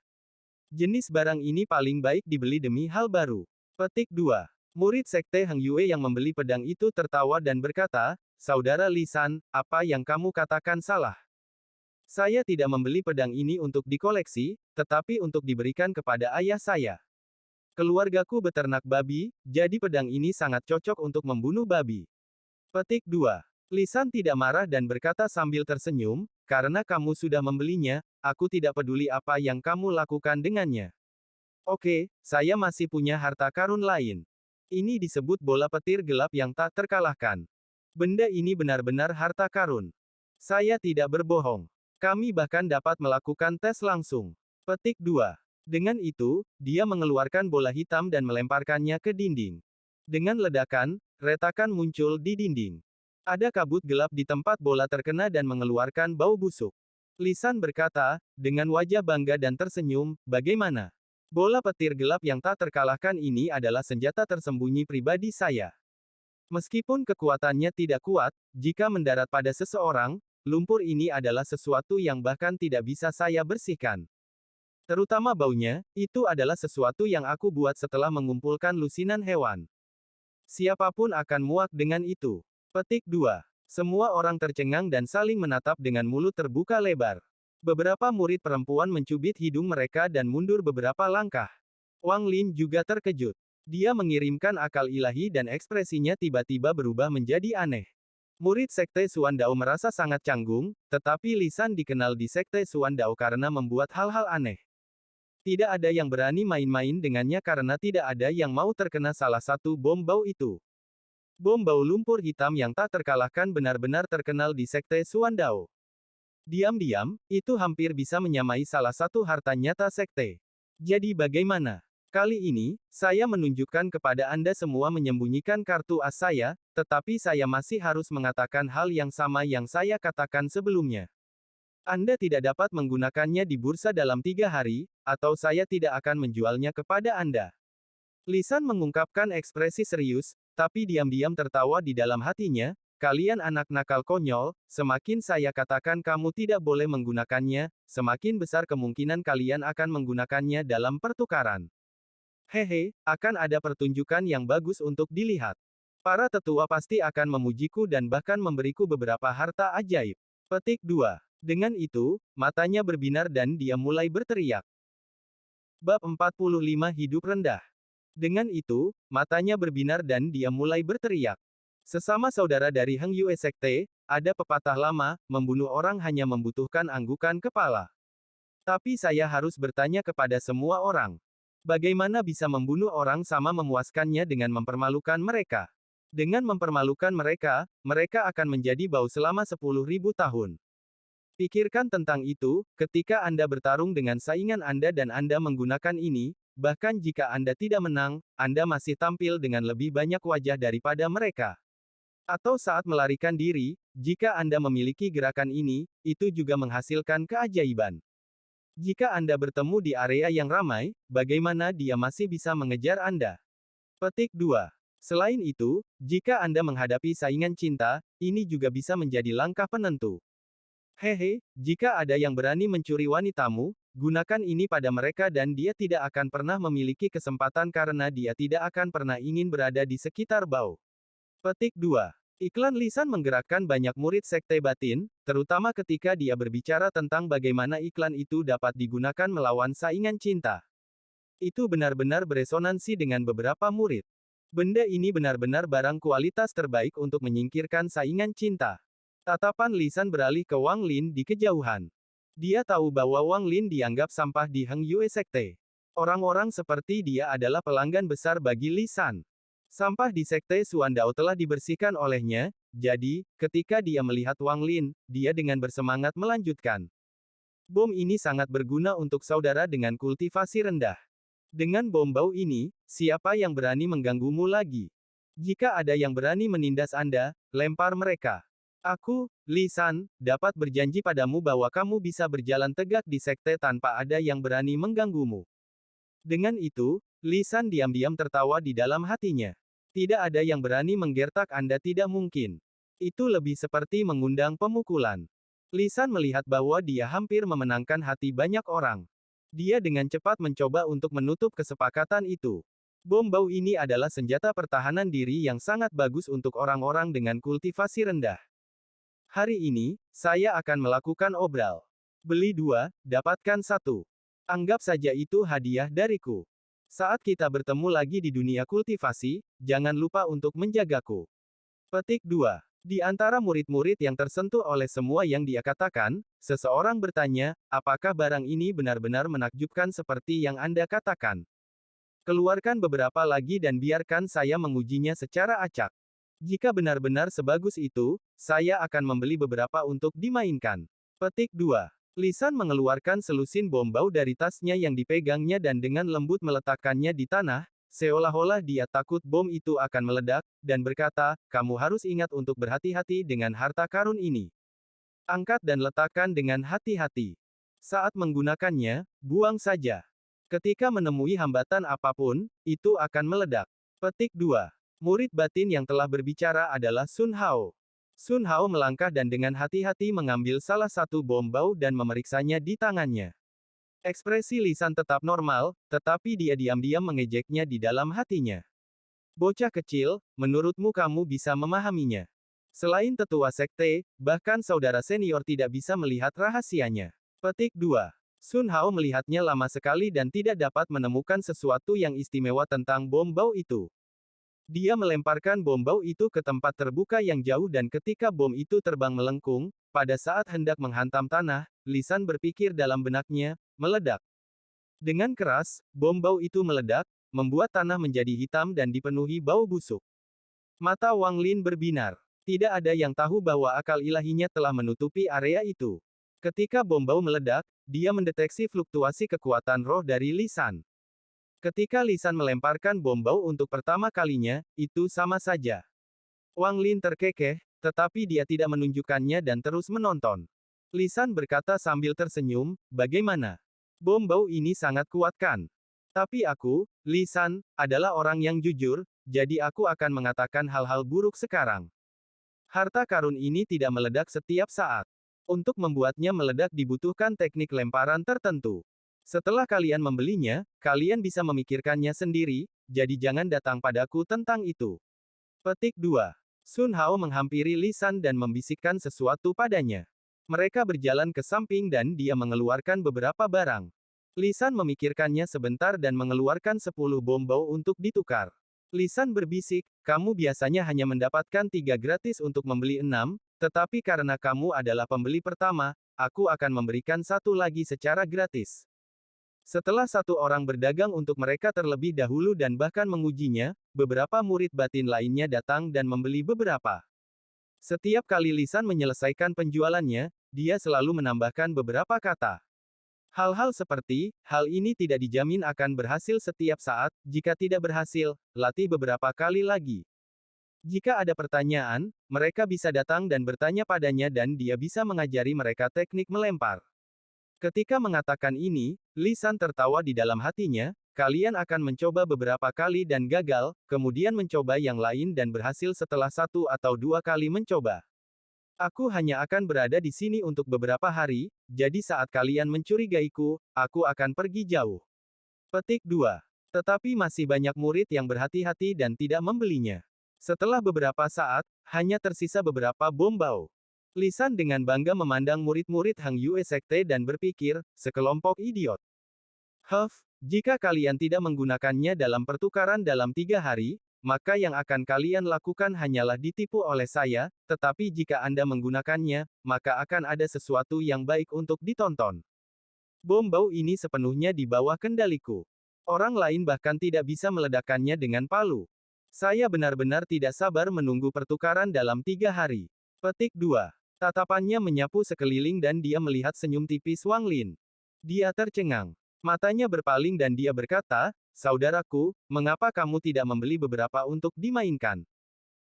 Jenis barang ini paling baik dibeli demi hal baru. Petik 2. Murid Sekte Heng Yue yang membeli pedang itu tertawa dan berkata, Saudara Li San, apa yang kamu katakan salah. Saya tidak membeli pedang ini untuk dikoleksi, tetapi untuk diberikan kepada ayah saya. Keluargaku beternak babi, jadi pedang ini sangat cocok untuk membunuh babi. Petik 2. Li San tidak marah dan berkata sambil tersenyum, karena kamu sudah membelinya, aku tidak peduli apa yang kamu lakukan dengannya. Oke, saya masih punya harta karun lain. Ini disebut bola petir gelap yang tak terkalahkan. Benda ini benar-benar harta karun. Saya tidak berbohong. Kami bahkan dapat melakukan tes langsung. Petik 2. Dengan itu, dia mengeluarkan bola hitam dan melemparkannya ke dinding. Dengan ledakan, retakan muncul di dinding. Ada kabut gelap di tempat bola terkena dan mengeluarkan bau busuk. Li San berkata, dengan wajah bangga dan tersenyum, bagaimana? Bola petir gelap yang tak terkalahkan ini adalah senjata tersembunyi pribadi saya. Meskipun kekuatannya tidak kuat, jika mendarat pada seseorang, lumpur ini adalah sesuatu yang bahkan tidak bisa saya bersihkan. Terutama baunya, itu adalah sesuatu yang aku buat setelah mengumpulkan lusinan hewan. Siapapun akan muak dengan itu. Petik 2. Semua orang tercengang dan saling menatap dengan mulut terbuka lebar. Beberapa murid perempuan mencubit hidung mereka dan mundur beberapa langkah. Wang Lin juga terkejut. Dia mengirimkan akal ilahi dan ekspresinya tiba-tiba berubah menjadi aneh. Murid Sekte Suan Dao merasa sangat canggung, tetapi Lisan dikenal di Sekte Suan Dao karena membuat hal-hal aneh. Tidak ada yang berani main-main dengannya karena tidak ada yang mau terkena salah satu bom bau itu. Bom bau lumpur hitam yang tak terkalahkan benar-benar terkenal di Sekte Suan Dao. Diam-diam, itu hampir bisa menyamai salah satu harta nyata Sekte. Jadi bagaimana? Kali ini, saya menunjukkan kepada Anda semua menyembunyikan kartu as saya, tetapi saya masih harus mengatakan hal yang sama yang saya katakan sebelumnya. Anda tidak dapat menggunakannya di bursa dalam 3 hari, atau saya tidak akan menjualnya kepada Anda. Lisan mengungkapkan ekspresi serius, tapi diam-diam tertawa di dalam hatinya, kalian anak nakal konyol, semakin saya katakan kamu tidak boleh menggunakannya, semakin besar kemungkinan kalian akan menggunakannya dalam pertukaran. Hehe, akan ada pertunjukan yang bagus untuk dilihat. Para tetua pasti akan memujiku dan bahkan memberiku beberapa harta ajaib. Petik 2. Dengan itu, matanya berbinar dan dia mulai berteriak. Bab 45 Hidup Rendah. Dengan itu, matanya berbinar dan dia mulai berteriak. Sesama saudara dari Heng Yue Sekte, ada pepatah lama, membunuh orang hanya membutuhkan anggukan kepala. Tapi saya harus bertanya kepada semua orang. Bagaimana bisa membunuh orang sama memuaskannya dengan mempermalukan mereka? Dengan mempermalukan mereka, mereka akan menjadi bau selama 10.000 tahun. Pikirkan tentang itu, ketika Anda bertarung dengan saingan Anda dan Anda menggunakan ini, bahkan jika Anda tidak menang, Anda masih tampil dengan lebih banyak wajah daripada mereka. Atau saat melarikan diri, jika Anda memiliki gerakan ini, itu juga menghasilkan keajaiban. Jika Anda bertemu di area yang ramai, bagaimana dia masih bisa mengejar Anda? Petik 2. Selain itu, jika Anda menghadapi saingan cinta, ini juga bisa menjadi langkah penentu. Hehe, jika ada yang berani mencuri wanitamu, gunakan ini pada mereka dan dia tidak akan pernah memiliki kesempatan karena dia tidak akan pernah ingin berada di sekitar bau. Petik 2. Iklan lisan menggerakkan banyak murid sekte batin, terutama ketika dia berbicara tentang bagaimana iklan itu dapat digunakan melawan saingan cinta. Itu benar-benar beresonansi dengan beberapa murid. Benda ini benar-benar barang kualitas terbaik untuk menyingkirkan saingan cinta. Tatapan lisan beralih ke Wang Lin di kejauhan. Dia tahu bahwa Wang Lin dianggap sampah di Heng Yue Sekte. Orang-orang seperti dia adalah pelanggan besar bagi lisan. Sampah di Sekte Suan Dao telah dibersihkan olehnya, jadi, ketika dia melihat Wang Lin, dia dengan bersemangat melanjutkan. Bom ini sangat berguna untuk saudara dengan kultivasi rendah. Dengan bom bau ini, siapa yang berani mengganggumu lagi? Jika ada yang berani menindas Anda, lempar mereka. Aku, Lisan, dapat berjanji padamu bahwa kamu bisa berjalan tegak di sekte tanpa ada yang berani mengganggumu. Dengan itu, Lisan diam-diam tertawa di dalam hatinya. Tidak ada yang berani menggertak Anda, tidak mungkin. Itu lebih seperti mengundang pemukulan. Lisan melihat bahwa dia hampir memenangkan hati banyak orang. Dia dengan cepat mencoba untuk menutup kesepakatan itu. Bom bau ini adalah senjata pertahanan diri yang sangat bagus untuk orang-orang dengan kultivasi rendah. Hari ini, saya akan melakukan obral. Beli 2, dapatkan 1. Anggap saja itu hadiah dariku. Saat kita bertemu lagi di dunia kultivasi, jangan lupa untuk menjagaku. Petik 2. Di antara murid-murid yang tersentuh oleh semua yang dia katakan, seseorang bertanya, apakah barang ini benar-benar menakjubkan seperti yang Anda katakan? Keluarkan beberapa lagi dan biarkan saya mengujinya secara acak. Jika benar-benar sebagus itu, saya akan membeli beberapa untuk dimainkan. Petik 2. Lisan mengeluarkan selusin bom bau dari tasnya yang dipegangnya dan dengan lembut meletakkannya di tanah, seolah-olah dia takut bom itu akan meledak, dan berkata, kamu harus ingat untuk berhati-hati dengan harta karun ini. Angkat dan letakkan dengan hati-hati. Saat menggunakannya, buang saja. Ketika menemui hambatan apapun, itu akan meledak. Petik 2. Murid batin yang telah berbicara adalah Sun Hao. Sun Hao melangkah dan dengan hati-hati mengambil salah satu bom bau dan memeriksanya di tangannya. Ekspresi lisan tetap normal, tetapi dia diam-diam mengejeknya di dalam hatinya. Bocah kecil, menurutmu kamu bisa memahaminya? Selain tetua sekte, bahkan saudara senior tidak bisa melihat rahasianya. Petik 2. Sun Hao melihatnya lama sekali dan tidak dapat menemukan sesuatu yang istimewa tentang bom bau itu. Dia melemparkan bom bau itu ke tempat terbuka yang jauh dan ketika bom itu terbang melengkung, pada saat hendak menghantam tanah, Li San berpikir dalam benaknya, meledak. Dengan keras, bom bau itu meledak, membuat tanah menjadi hitam dan dipenuhi bau busuk. Mata Wang Lin berbinar. Tidak ada yang tahu bahwa akal ilahinya telah menutupi area itu. Ketika bom bau meledak, dia mendeteksi fluktuasi kekuatan roh dari Li San. Ketika Li San melemparkan bom bau untuk pertama kalinya, itu sama saja. Wang Lin terkekeh, tetapi dia tidak menunjukkannya dan terus menonton. Li San berkata sambil tersenyum, bagaimana? Bom bau ini sangat kuat kan? Tapi aku, Li San, adalah orang yang jujur, jadi aku akan mengatakan hal-hal buruk sekarang. Harta karun ini tidak meledak setiap saat. Untuk membuatnya meledak dibutuhkan teknik lemparan tertentu. Setelah kalian membelinya, kalian bisa memikirkannya sendiri, jadi jangan datang padaku tentang itu. Petik 2. Sun Hao menghampiri Li San dan membisikkan sesuatu padanya. Mereka berjalan ke samping dan dia mengeluarkan beberapa barang. Li San memikirkannya sebentar dan mengeluarkan 10 bom bau untuk ditukar. Li San berbisik, kamu biasanya hanya mendapatkan 3 gratis untuk membeli 6, tetapi karena kamu adalah pembeli pertama, aku akan memberikan 1 lagi secara gratis. Setelah 1 orang berdagang untuk mereka terlebih dahulu dan bahkan mengujinya, beberapa murid batin lainnya datang dan membeli beberapa. Setiap kali Li San menyelesaikan penjualannya, dia selalu menambahkan beberapa kata. Hal-hal seperti, hal ini tidak dijamin akan berhasil setiap saat, jika tidak berhasil, latih beberapa kali lagi. Jika ada pertanyaan, mereka bisa datang dan bertanya padanya dan dia bisa mengajari mereka teknik melempar. Ketika mengatakan ini, Li San tertawa di dalam hatinya, kalian akan mencoba beberapa kali dan gagal, kemudian mencoba yang lain dan berhasil setelah 1 atau 2 kali mencoba. Aku hanya akan berada di sini untuk beberapa hari, jadi saat kalian mencurigaiku, aku akan pergi jauh. Petik 2. Tetapi masih banyak murid yang berhati-hati dan tidak membelinya. Setelah beberapa saat, hanya tersisa beberapa bom bau. Li San dengan bangga memandang murid-murid Hang Yue Sekte dan berpikir, sekelompok idiot. Jika kalian tidak menggunakannya dalam pertukaran dalam 3 hari, maka yang akan kalian lakukan hanyalah ditipu oleh saya, tetapi jika Anda menggunakannya, maka akan ada sesuatu yang baik untuk ditonton. Bom bau ini sepenuhnya di bawah kendaliku. Orang lain bahkan tidak bisa meledakkannya dengan palu. Saya benar-benar tidak sabar menunggu pertukaran dalam 3 hari. Petik 2. Tatapannya menyapu sekeliling dan dia melihat senyum tipis Wang Lin. Dia tercengang. Matanya berpaling dan dia berkata, saudaraku, mengapa kamu tidak membeli beberapa untuk dimainkan?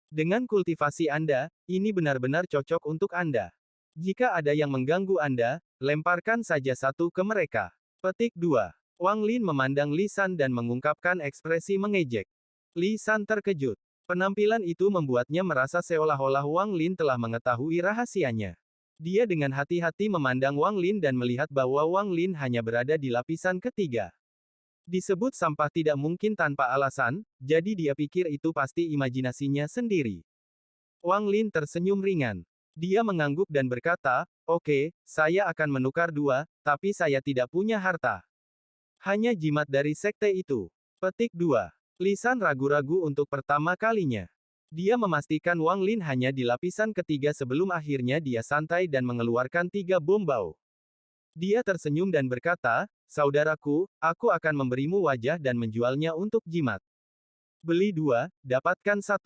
Dengan kultivasi Anda, ini benar-benar cocok untuk Anda. Jika ada yang mengganggu Anda, lemparkan saja 1 ke mereka. Petik 2. Wang Lin memandang Li San dan mengungkapkan ekspresi mengejek. Li San terkejut. Penampilan itu membuatnya merasa seolah-olah Wang Lin telah mengetahui rahasianya. Dia dengan hati-hati memandang Wang Lin dan melihat bahwa Wang Lin hanya berada di lapisan ketiga. Disebut sampah tidak mungkin tanpa alasan, jadi dia pikir itu pasti imajinasinya sendiri. Wang Lin tersenyum ringan. Dia mengangguk dan berkata, oke, saya akan menukar 2, tapi saya tidak punya harta. Hanya jimat dari sekte itu. Petik 2. Li San ragu-ragu untuk pertama kalinya. Dia memastikan Wang Lin hanya di lapisan ketiga sebelum akhirnya dia santai dan mengeluarkan 3 bom bau. Dia tersenyum dan berkata, saudaraku, aku akan memberimu wajah dan menjualnya untuk jimat. Beli 2, dapatkan 1.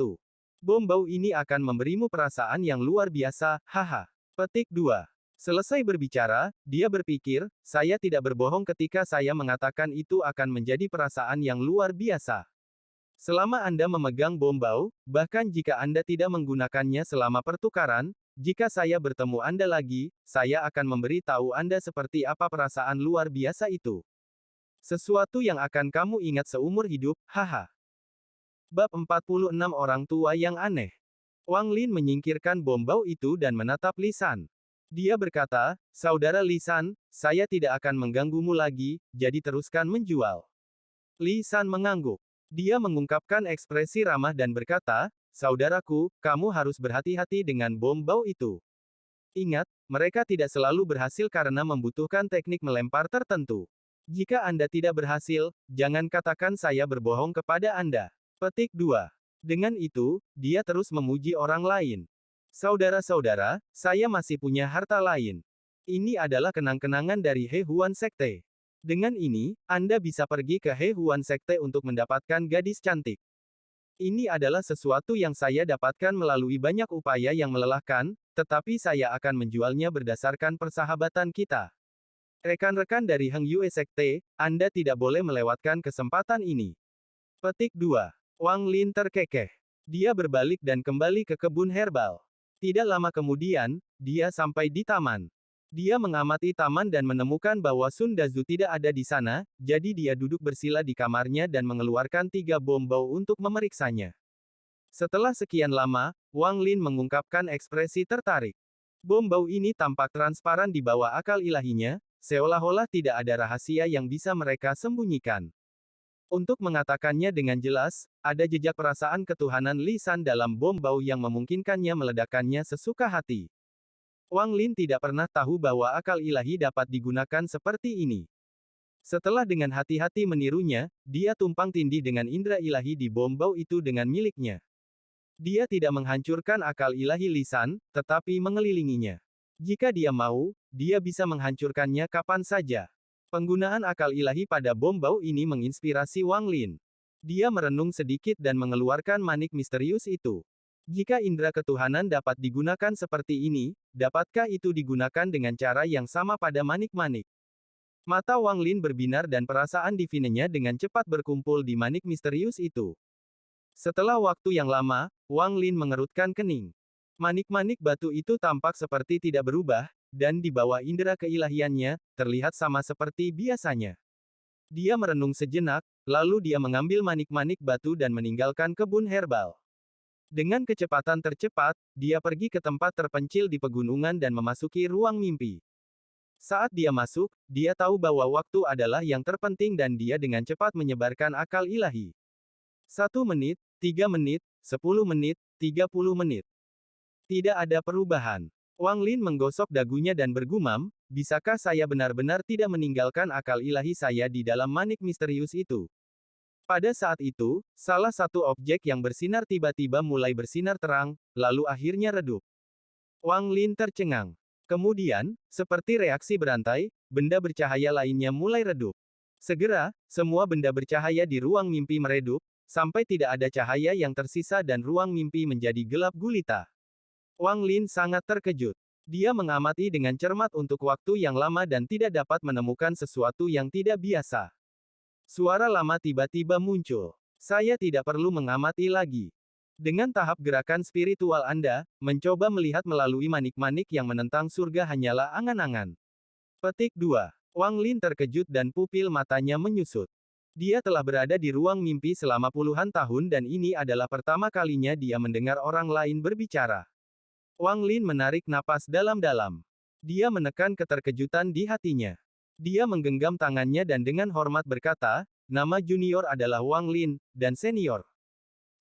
Bom bau ini akan memberimu perasaan yang luar biasa, haha. Petik 2. Selesai berbicara, dia berpikir, saya tidak berbohong ketika saya mengatakan itu akan menjadi perasaan yang luar biasa. Selama Anda memegang bom bau, bahkan jika Anda tidak menggunakannya selama pertukaran, jika saya bertemu Anda lagi, saya akan memberi tahu Anda seperti apa perasaan luar biasa itu. Sesuatu yang akan kamu ingat seumur hidup, haha. Bab 46 Orang Tua yang Aneh. Wang Lin menyingkirkan bom bau itu dan menatap Li San. Dia berkata, saudara Li San, saya tidak akan mengganggumu lagi, jadi teruskan menjual. Li San mengangguk. Dia mengungkapkan ekspresi ramah dan berkata, saudaraku, kamu harus berhati-hati dengan bom bau itu. Ingat, mereka tidak selalu berhasil karena membutuhkan teknik melempar tertentu. Jika Anda tidak berhasil, jangan katakan saya berbohong kepada Anda. Petik 2. Dengan itu, dia terus memuji orang lain. Saudara-saudara, saya masih punya harta lain. Ini adalah kenang-kenangan dari He Huan Sekte. Dengan ini, Anda bisa pergi ke He Huan Sekte untuk mendapatkan gadis cantik. Ini adalah sesuatu yang saya dapatkan melalui banyak upaya yang melelahkan, tetapi saya akan menjualnya berdasarkan persahabatan kita. Rekan-rekan dari Heng Yue Sekte, Anda tidak boleh melewatkan kesempatan ini. Petik 2. Wang Lin terkekeh. Dia berbalik dan kembali ke kebun herbal. Tidak lama kemudian, dia sampai di taman. Dia mengamati taman dan menemukan bahwa Sun Dazu tidak ada di sana, jadi dia duduk bersila di kamarnya dan mengeluarkan 3 bom bau untuk memeriksanya. Setelah sekian lama, Wang Lin mengungkapkan ekspresi tertarik. Bom bau ini tampak transparan di bawah akal ilahinya, seolah-olah tidak ada rahasia yang bisa mereka sembunyikan. Untuk mengatakannya dengan jelas, ada jejak perasaan ketuhanan Li San dalam bom bau yang memungkinkannya meledakkannya sesuka hati. Wang Lin tidak pernah tahu bahwa akal ilahi dapat digunakan seperti ini. Setelah dengan hati-hati menirunya, dia tumpang tindih dengan indera ilahi di bom bau itu dengan miliknya. Dia tidak menghancurkan akal ilahi Li San, tetapi mengelilinginya. Jika dia mau, dia bisa menghancurkannya kapan saja. Penggunaan akal ilahi pada bom bau ini menginspirasi Wang Lin. Dia merenung sedikit dan mengeluarkan manik misterius itu. Jika indera ketuhanan dapat digunakan seperti ini, dapatkah itu digunakan dengan cara yang sama pada manik-manik? Mata Wang Lin berbinar dan perasaan divinenya dengan cepat berkumpul di manik misterius itu. Setelah waktu yang lama, Wang Lin mengerutkan kening. Manik-manik batu itu tampak seperti tidak berubah, dan di bawah indera keilahiannya, terlihat sama seperti biasanya. Dia merenung sejenak, lalu dia mengambil manik-manik batu dan meninggalkan kebun herbal. Dengan kecepatan tercepat, dia pergi ke tempat terpencil di pegunungan dan memasuki ruang mimpi. Saat dia masuk, dia tahu bahwa waktu adalah yang terpenting dan dia dengan cepat menyebarkan akal ilahi. 1 menit, 3 menit, 10 menit, 30 menit. Tidak ada perubahan. Wang Lin menggosok dagunya dan bergumam, bisakah saya benar-benar tidak meninggalkan akal ilahi saya di dalam manik misterius itu? Pada saat itu, salah satu objek yang bersinar tiba-tiba mulai bersinar terang, lalu akhirnya redup. Wang Lin tercengang. Kemudian, seperti reaksi berantai, benda bercahaya lainnya mulai redup. Segera, semua benda bercahaya di ruang mimpi meredup, sampai tidak ada cahaya yang tersisa dan ruang mimpi menjadi gelap gulita. Wang Lin sangat terkejut. Dia mengamati dengan cermat untuk waktu yang lama dan tidak dapat menemukan sesuatu yang tidak biasa. Suara lama tiba-tiba muncul. Saya tidak perlu mengamati lagi. Dengan tahap gerakan spiritual Anda, mencoba melihat melalui manik-manik yang menentang surga hanyalah angan-angan. Petik 2. Wang Lin terkejut dan pupil matanya menyusut. Dia telah berada di ruang mimpi selama puluhan tahun dan ini adalah pertama kalinya dia mendengar orang lain berbicara. Wang Lin menarik napas dalam-dalam. Dia menekan keterkejutan di hatinya. Dia menggenggam tangannya dan dengan hormat berkata, nama junior adalah Wang Lin, dan senior.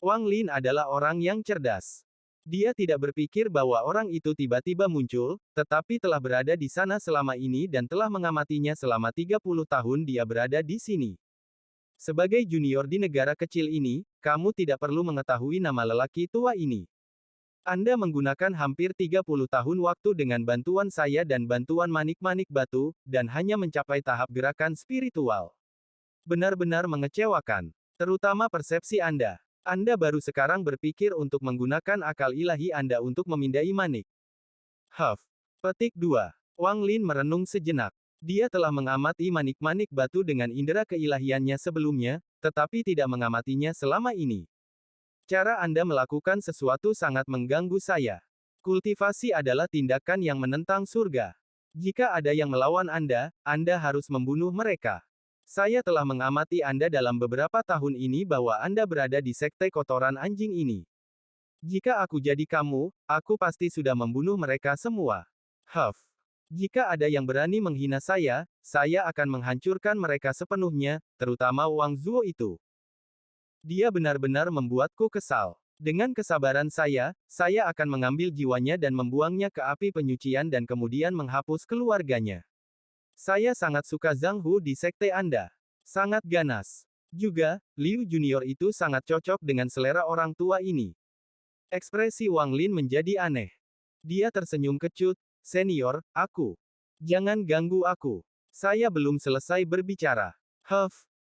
Wang Lin adalah orang yang cerdas. Dia tidak berpikir bahwa orang itu tiba-tiba muncul, tetapi telah berada di sana selama ini dan telah mengamatinya selama 30 tahun dia berada di sini. Sebagai junior di negara kecil ini, kamu tidak perlu mengetahui nama lelaki tua ini. Anda menggunakan hampir 30 tahun waktu dengan bantuan saya dan bantuan manik-manik batu, dan hanya mencapai tahap gerakan spiritual. Benar-benar mengecewakan. Terutama persepsi Anda. Anda baru sekarang berpikir untuk menggunakan akal ilahi Anda untuk memindai manik. Huff. Petik 2. Wang Lin merenung sejenak. Dia telah mengamati manik-manik batu dengan indera keilahiannya sebelumnya, tetapi tidak mengamatinya selama ini. Cara Anda melakukan sesuatu sangat mengganggu saya. Kultivasi adalah tindakan yang menentang surga. Jika ada yang melawan Anda harus membunuh mereka. Saya telah mengamati Anda dalam beberapa tahun ini bahwa Anda berada di sekte kotoran anjing ini. Jika aku jadi kamu, aku pasti sudah membunuh mereka semua. Huff. Jika ada yang berani menghina saya akan menghancurkan mereka sepenuhnya, terutama Wang Zuo itu. Dia benar-benar membuatku kesal. Dengan kesabaran saya akan mengambil jiwanya dan membuangnya ke api penyucian dan kemudian menghapus keluarganya. Saya sangat suka Zhang Hu di sekte Anda. Sangat ganas. Juga, Liu Junior itu sangat cocok dengan selera orang tua ini. Ekspresi Wang Lin menjadi aneh. Dia tersenyum kecut, "Senior, aku. Jangan ganggu aku. Saya belum selesai berbicara."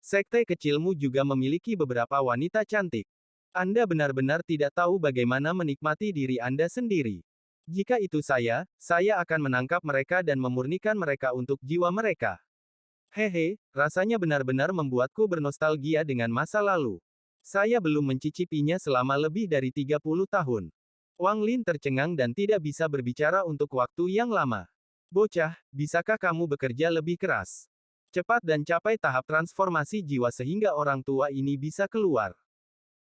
Sekte kecilmu juga memiliki beberapa wanita cantik. Anda benar-benar tidak tahu bagaimana menikmati diri Anda sendiri. Jika itu saya akan menangkap mereka dan memurnikan mereka untuk jiwa mereka. Hehe, rasanya benar-benar membuatku bernostalgia dengan masa lalu. Saya belum mencicipinya selama lebih dari 30 tahun. Wang Lin tercengang dan tidak bisa berbicara untuk waktu yang lama. Bocah, bisakah kamu bekerja lebih keras? Cepat dan capai tahap transformasi jiwa sehingga orang tua ini bisa keluar.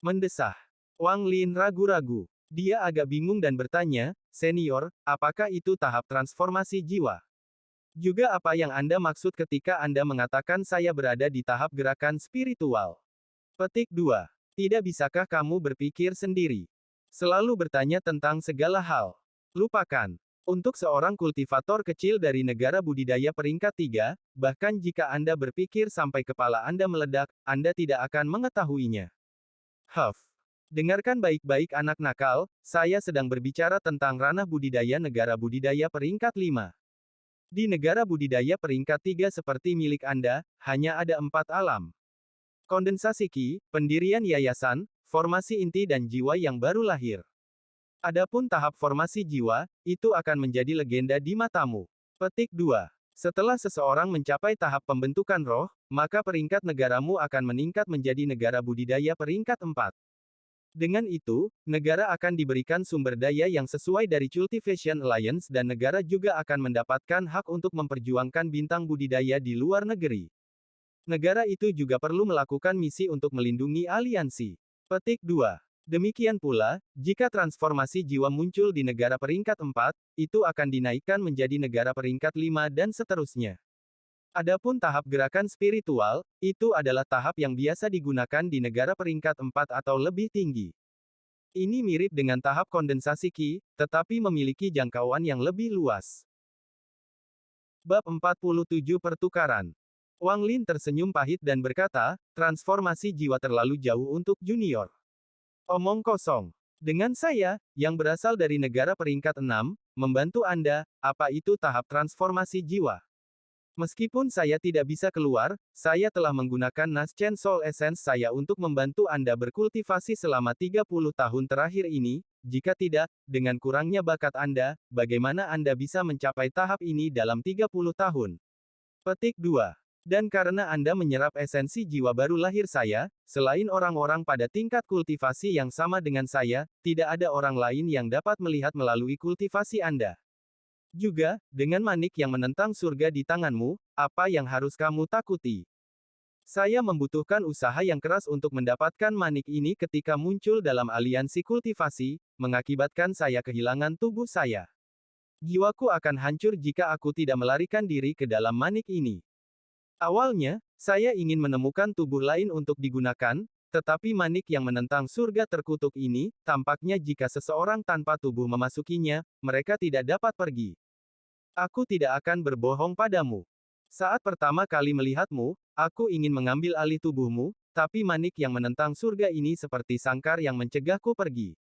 Mendesah. Wang Lin ragu-ragu. Dia agak bingung dan bertanya, "Senior, apakah itu tahap transformasi jiwa? Juga apa yang Anda maksud ketika Anda mengatakan saya berada di tahap gerakan spiritual?" Petik 2. Tidak bisakah kamu berpikir sendiri? Selalu bertanya tentang segala hal. Lupakan. Untuk seorang kultivator kecil dari negara budidaya peringkat 3, bahkan jika Anda berpikir sampai kepala Anda meledak, Anda tidak akan mengetahuinya. Dengarkan baik-baik anak nakal, saya sedang berbicara tentang ranah budidaya negara budidaya peringkat 5. Di negara budidaya peringkat 3 seperti milik Anda, hanya ada 4 alam. Kondensasi Qi, pendirian yayasan, formasi inti dan jiwa yang baru lahir. Adapun tahap formasi jiwa, itu akan menjadi legenda di matamu. Petik 2. Setelah seseorang mencapai tahap pembentukan roh, maka peringkat negaramu akan meningkat menjadi negara budidaya peringkat 4. Dengan itu, negara akan diberikan sumber daya yang sesuai dari Cultivation Alliance dan negara juga akan mendapatkan hak untuk memperjuangkan bintang budidaya di luar negeri. Negara itu juga perlu melakukan misi untuk melindungi aliansi. Petik 2. Demikian pula, jika transformasi jiwa muncul di negara peringkat 4, itu akan dinaikkan menjadi negara peringkat 5 dan seterusnya. Adapun tahap gerakan spiritual, itu adalah tahap yang biasa digunakan di negara peringkat 4 atau lebih tinggi. Ini mirip dengan tahap kondensasi Qi, tetapi memiliki jangkauan yang lebih luas. Bab 47 Pertukaran. Wang Lin tersenyum pahit dan berkata, transformasi jiwa terlalu jauh untuk junior. Omong kosong. Dengan saya, yang berasal dari negara peringkat 6, membantu Anda, apa itu tahap transformasi jiwa? Meskipun saya tidak bisa keluar, saya telah menggunakan Naschen Soul Essence saya untuk membantu Anda berkultivasi selama 30 tahun terakhir ini, jika tidak, dengan kurangnya bakat Anda, bagaimana Anda bisa mencapai tahap ini dalam 30 tahun? Petik 2. Dan karena Anda menyerap esensi jiwa baru lahir saya, selain orang-orang pada tingkat kultivasi yang sama dengan saya, tidak ada orang lain yang dapat melihat melalui kultivasi Anda. Juga, dengan manik yang menentang surga di tanganmu, apa yang harus kamu takuti? Saya membutuhkan usaha yang keras untuk mendapatkan manik ini ketika muncul dalam aliansi kultivasi, mengakibatkan saya kehilangan tubuh saya. Jiwaku akan hancur jika aku tidak melarikan diri ke dalam manik ini. Awalnya, saya ingin menemukan tubuh lain untuk digunakan, tetapi manik yang menentang surga terkutuk ini, tampaknya jika seseorang tanpa tubuh memasukinya, mereka tidak dapat pergi. Aku tidak akan berbohong padamu. Saat pertama kali melihatmu, aku ingin mengambil alih tubuhmu, tapi manik yang menentang surga ini seperti sangkar yang mencegahku pergi.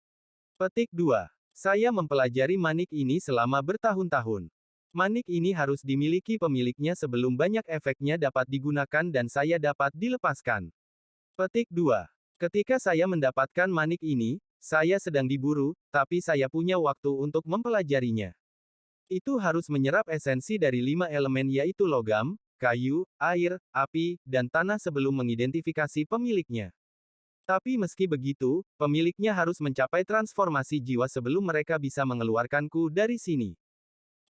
Petik 2. Saya mempelajari manik ini selama bertahun-tahun. Manik ini harus dimiliki pemiliknya sebelum banyak efeknya dapat digunakan dan saya dapat dilepaskan. Petik 2. Ketika saya mendapatkan manik ini, saya sedang diburu, tapi saya punya waktu untuk mempelajarinya. Itu harus menyerap esensi dari 5 elemen yaitu logam, kayu, air, api, dan tanah sebelum mengidentifikasi pemiliknya. Tapi meski begitu, pemiliknya harus mencapai transformasi jiwa sebelum mereka bisa mengeluarkanku dari sini.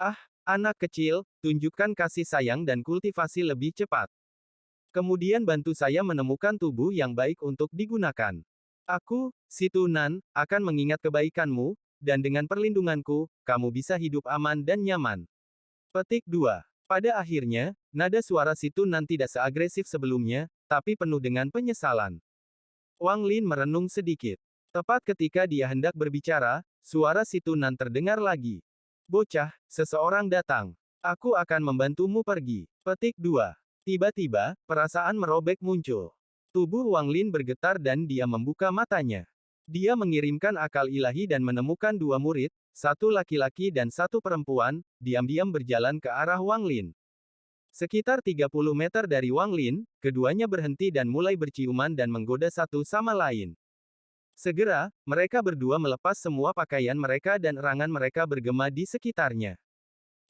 Ah, anak kecil, tunjukkan kasih sayang dan kultivasi lebih cepat. Kemudian bantu saya menemukan tubuh yang baik untuk digunakan. Aku, si Tunan, akan mengingat kebaikanmu, dan dengan perlindunganku, kamu bisa hidup aman dan nyaman. Petik 2. Pada akhirnya, nada suara si Tunan tidak seagresif sebelumnya, tapi penuh dengan penyesalan. Wang Lin merenung sedikit. Tepat ketika dia hendak berbicara, suara si Tunan terdengar lagi. Bocah, seseorang datang. Aku akan membantumu pergi. Petik 2. Tiba-tiba, perasaan merobek muncul. Tubuh Wang Lin bergetar dan dia membuka matanya. Dia mengirimkan akal ilahi dan menemukan dua murid, satu laki-laki dan satu perempuan, diam-diam berjalan ke arah Wang Lin. Sekitar 30 meter dari Wang Lin, keduanya berhenti dan mulai berciuman dan menggoda satu sama lain. Segera, mereka berdua melepas semua pakaian mereka dan erangan mereka bergema di sekitarnya.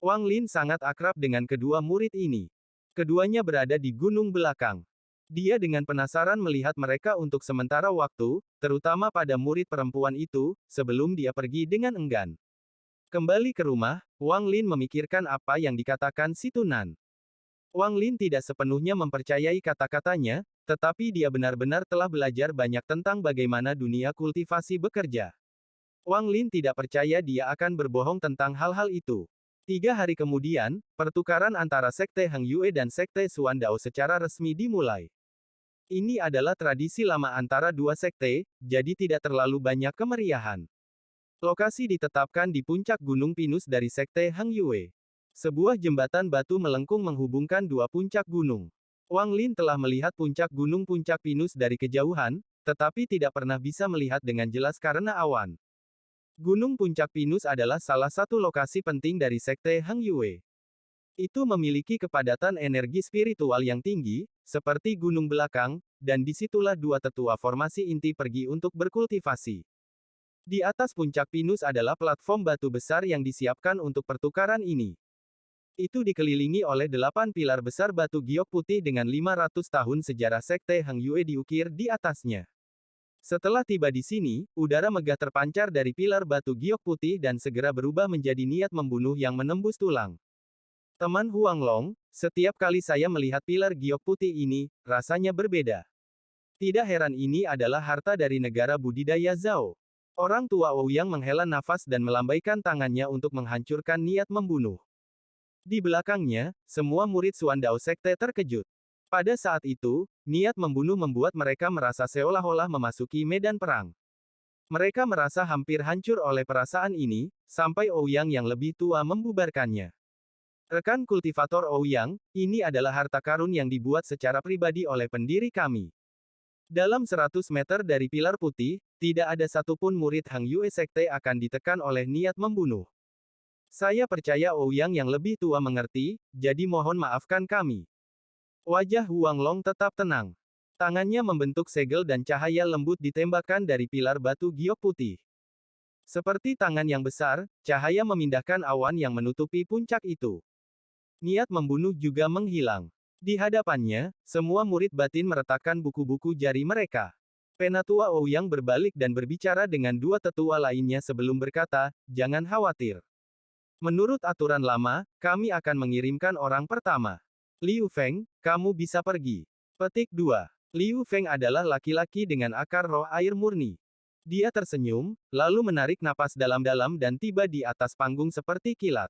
Wang Lin sangat akrab dengan kedua murid ini. Keduanya berada di gunung belakang. Dia dengan penasaran melihat mereka untuk sementara waktu, terutama pada murid perempuan itu, sebelum dia pergi dengan enggan. Kembali ke rumah, Wang Lin memikirkan apa yang dikatakan si Tunan. Wang Lin tidak sepenuhnya mempercayai kata-katanya, tetapi dia benar-benar telah belajar banyak tentang bagaimana dunia kultivasi bekerja. Wang Lin tidak percaya dia akan berbohong tentang hal-hal itu. 3 hari kemudian, pertukaran antara Sekte Heng Yue dan Sekte Suan Dao secara resmi dimulai. Ini adalah tradisi lama antara dua sekte, jadi tidak terlalu banyak kemeriahan. Lokasi ditetapkan di puncak Gunung Pinus dari Sekte Heng Yue. Sebuah jembatan batu melengkung menghubungkan dua puncak gunung. Wang Lin telah melihat puncak gunung Puncak Pinus dari kejauhan, tetapi tidak pernah bisa melihat dengan jelas karena awan. Gunung Puncak Pinus adalah salah satu lokasi penting dari Sekte Heng Yue. Itu memiliki kepadatan energi spiritual yang tinggi, seperti gunung belakang, dan disitulah dua tetua formasi inti pergi untuk berkultivasi. Di atas Puncak Pinus adalah platform batu besar yang disiapkan untuk pertukaran ini. Itu dikelilingi oleh 8 pilar besar batu giok putih dengan 500 tahun sejarah Sekte Heng Yue diukir di atasnya. Setelah tiba di sini, udara megah terpancar dari pilar batu giok putih dan segera berubah menjadi niat membunuh yang menembus tulang. Teman Huang Long, setiap kali saya melihat pilar giok putih ini, rasanya berbeda. Tidak heran ini adalah harta dari negara budidaya Zhao. Orang tua Ouyang menghela nafas dan melambaikan tangannya untuk menghancurkan niat membunuh. Di belakangnya, semua murid Suan Dao Sekte terkejut. Pada saat itu, niat membunuh membuat mereka merasa seolah-olah memasuki medan perang. Mereka merasa hampir hancur oleh perasaan ini, sampai Ouyang yang lebih tua membubarkannya. Rekan kultivator Ouyang, ini adalah harta karun yang dibuat secara pribadi oleh pendiri kami. Dalam 100 meter dari pilar putih, tidak ada satupun murid Hang Yue Sekte akan ditekan oleh niat membunuh. Saya percaya Ouyang yang lebih tua mengerti, jadi mohon maafkan kami. Wajah Huang Long tetap tenang. Tangannya membentuk segel dan cahaya lembut ditembakkan dari pilar batu giok putih. Seperti tangan yang besar, cahaya memindahkan awan yang menutupi puncak itu. Niat membunuh juga menghilang. Di hadapannya, semua murid batin meretakkan buku-buku jari mereka. Penatua Ouyang berbalik dan berbicara dengan dua tetua lainnya sebelum berkata, "Jangan khawatir. Menurut aturan lama, kami akan mengirimkan orang pertama. Liu Feng, kamu bisa pergi." Petik 2. Liu Feng adalah laki-laki dengan akar roh air murni. Dia tersenyum, lalu menarik napas dalam-dalam dan tiba di atas panggung seperti kilat.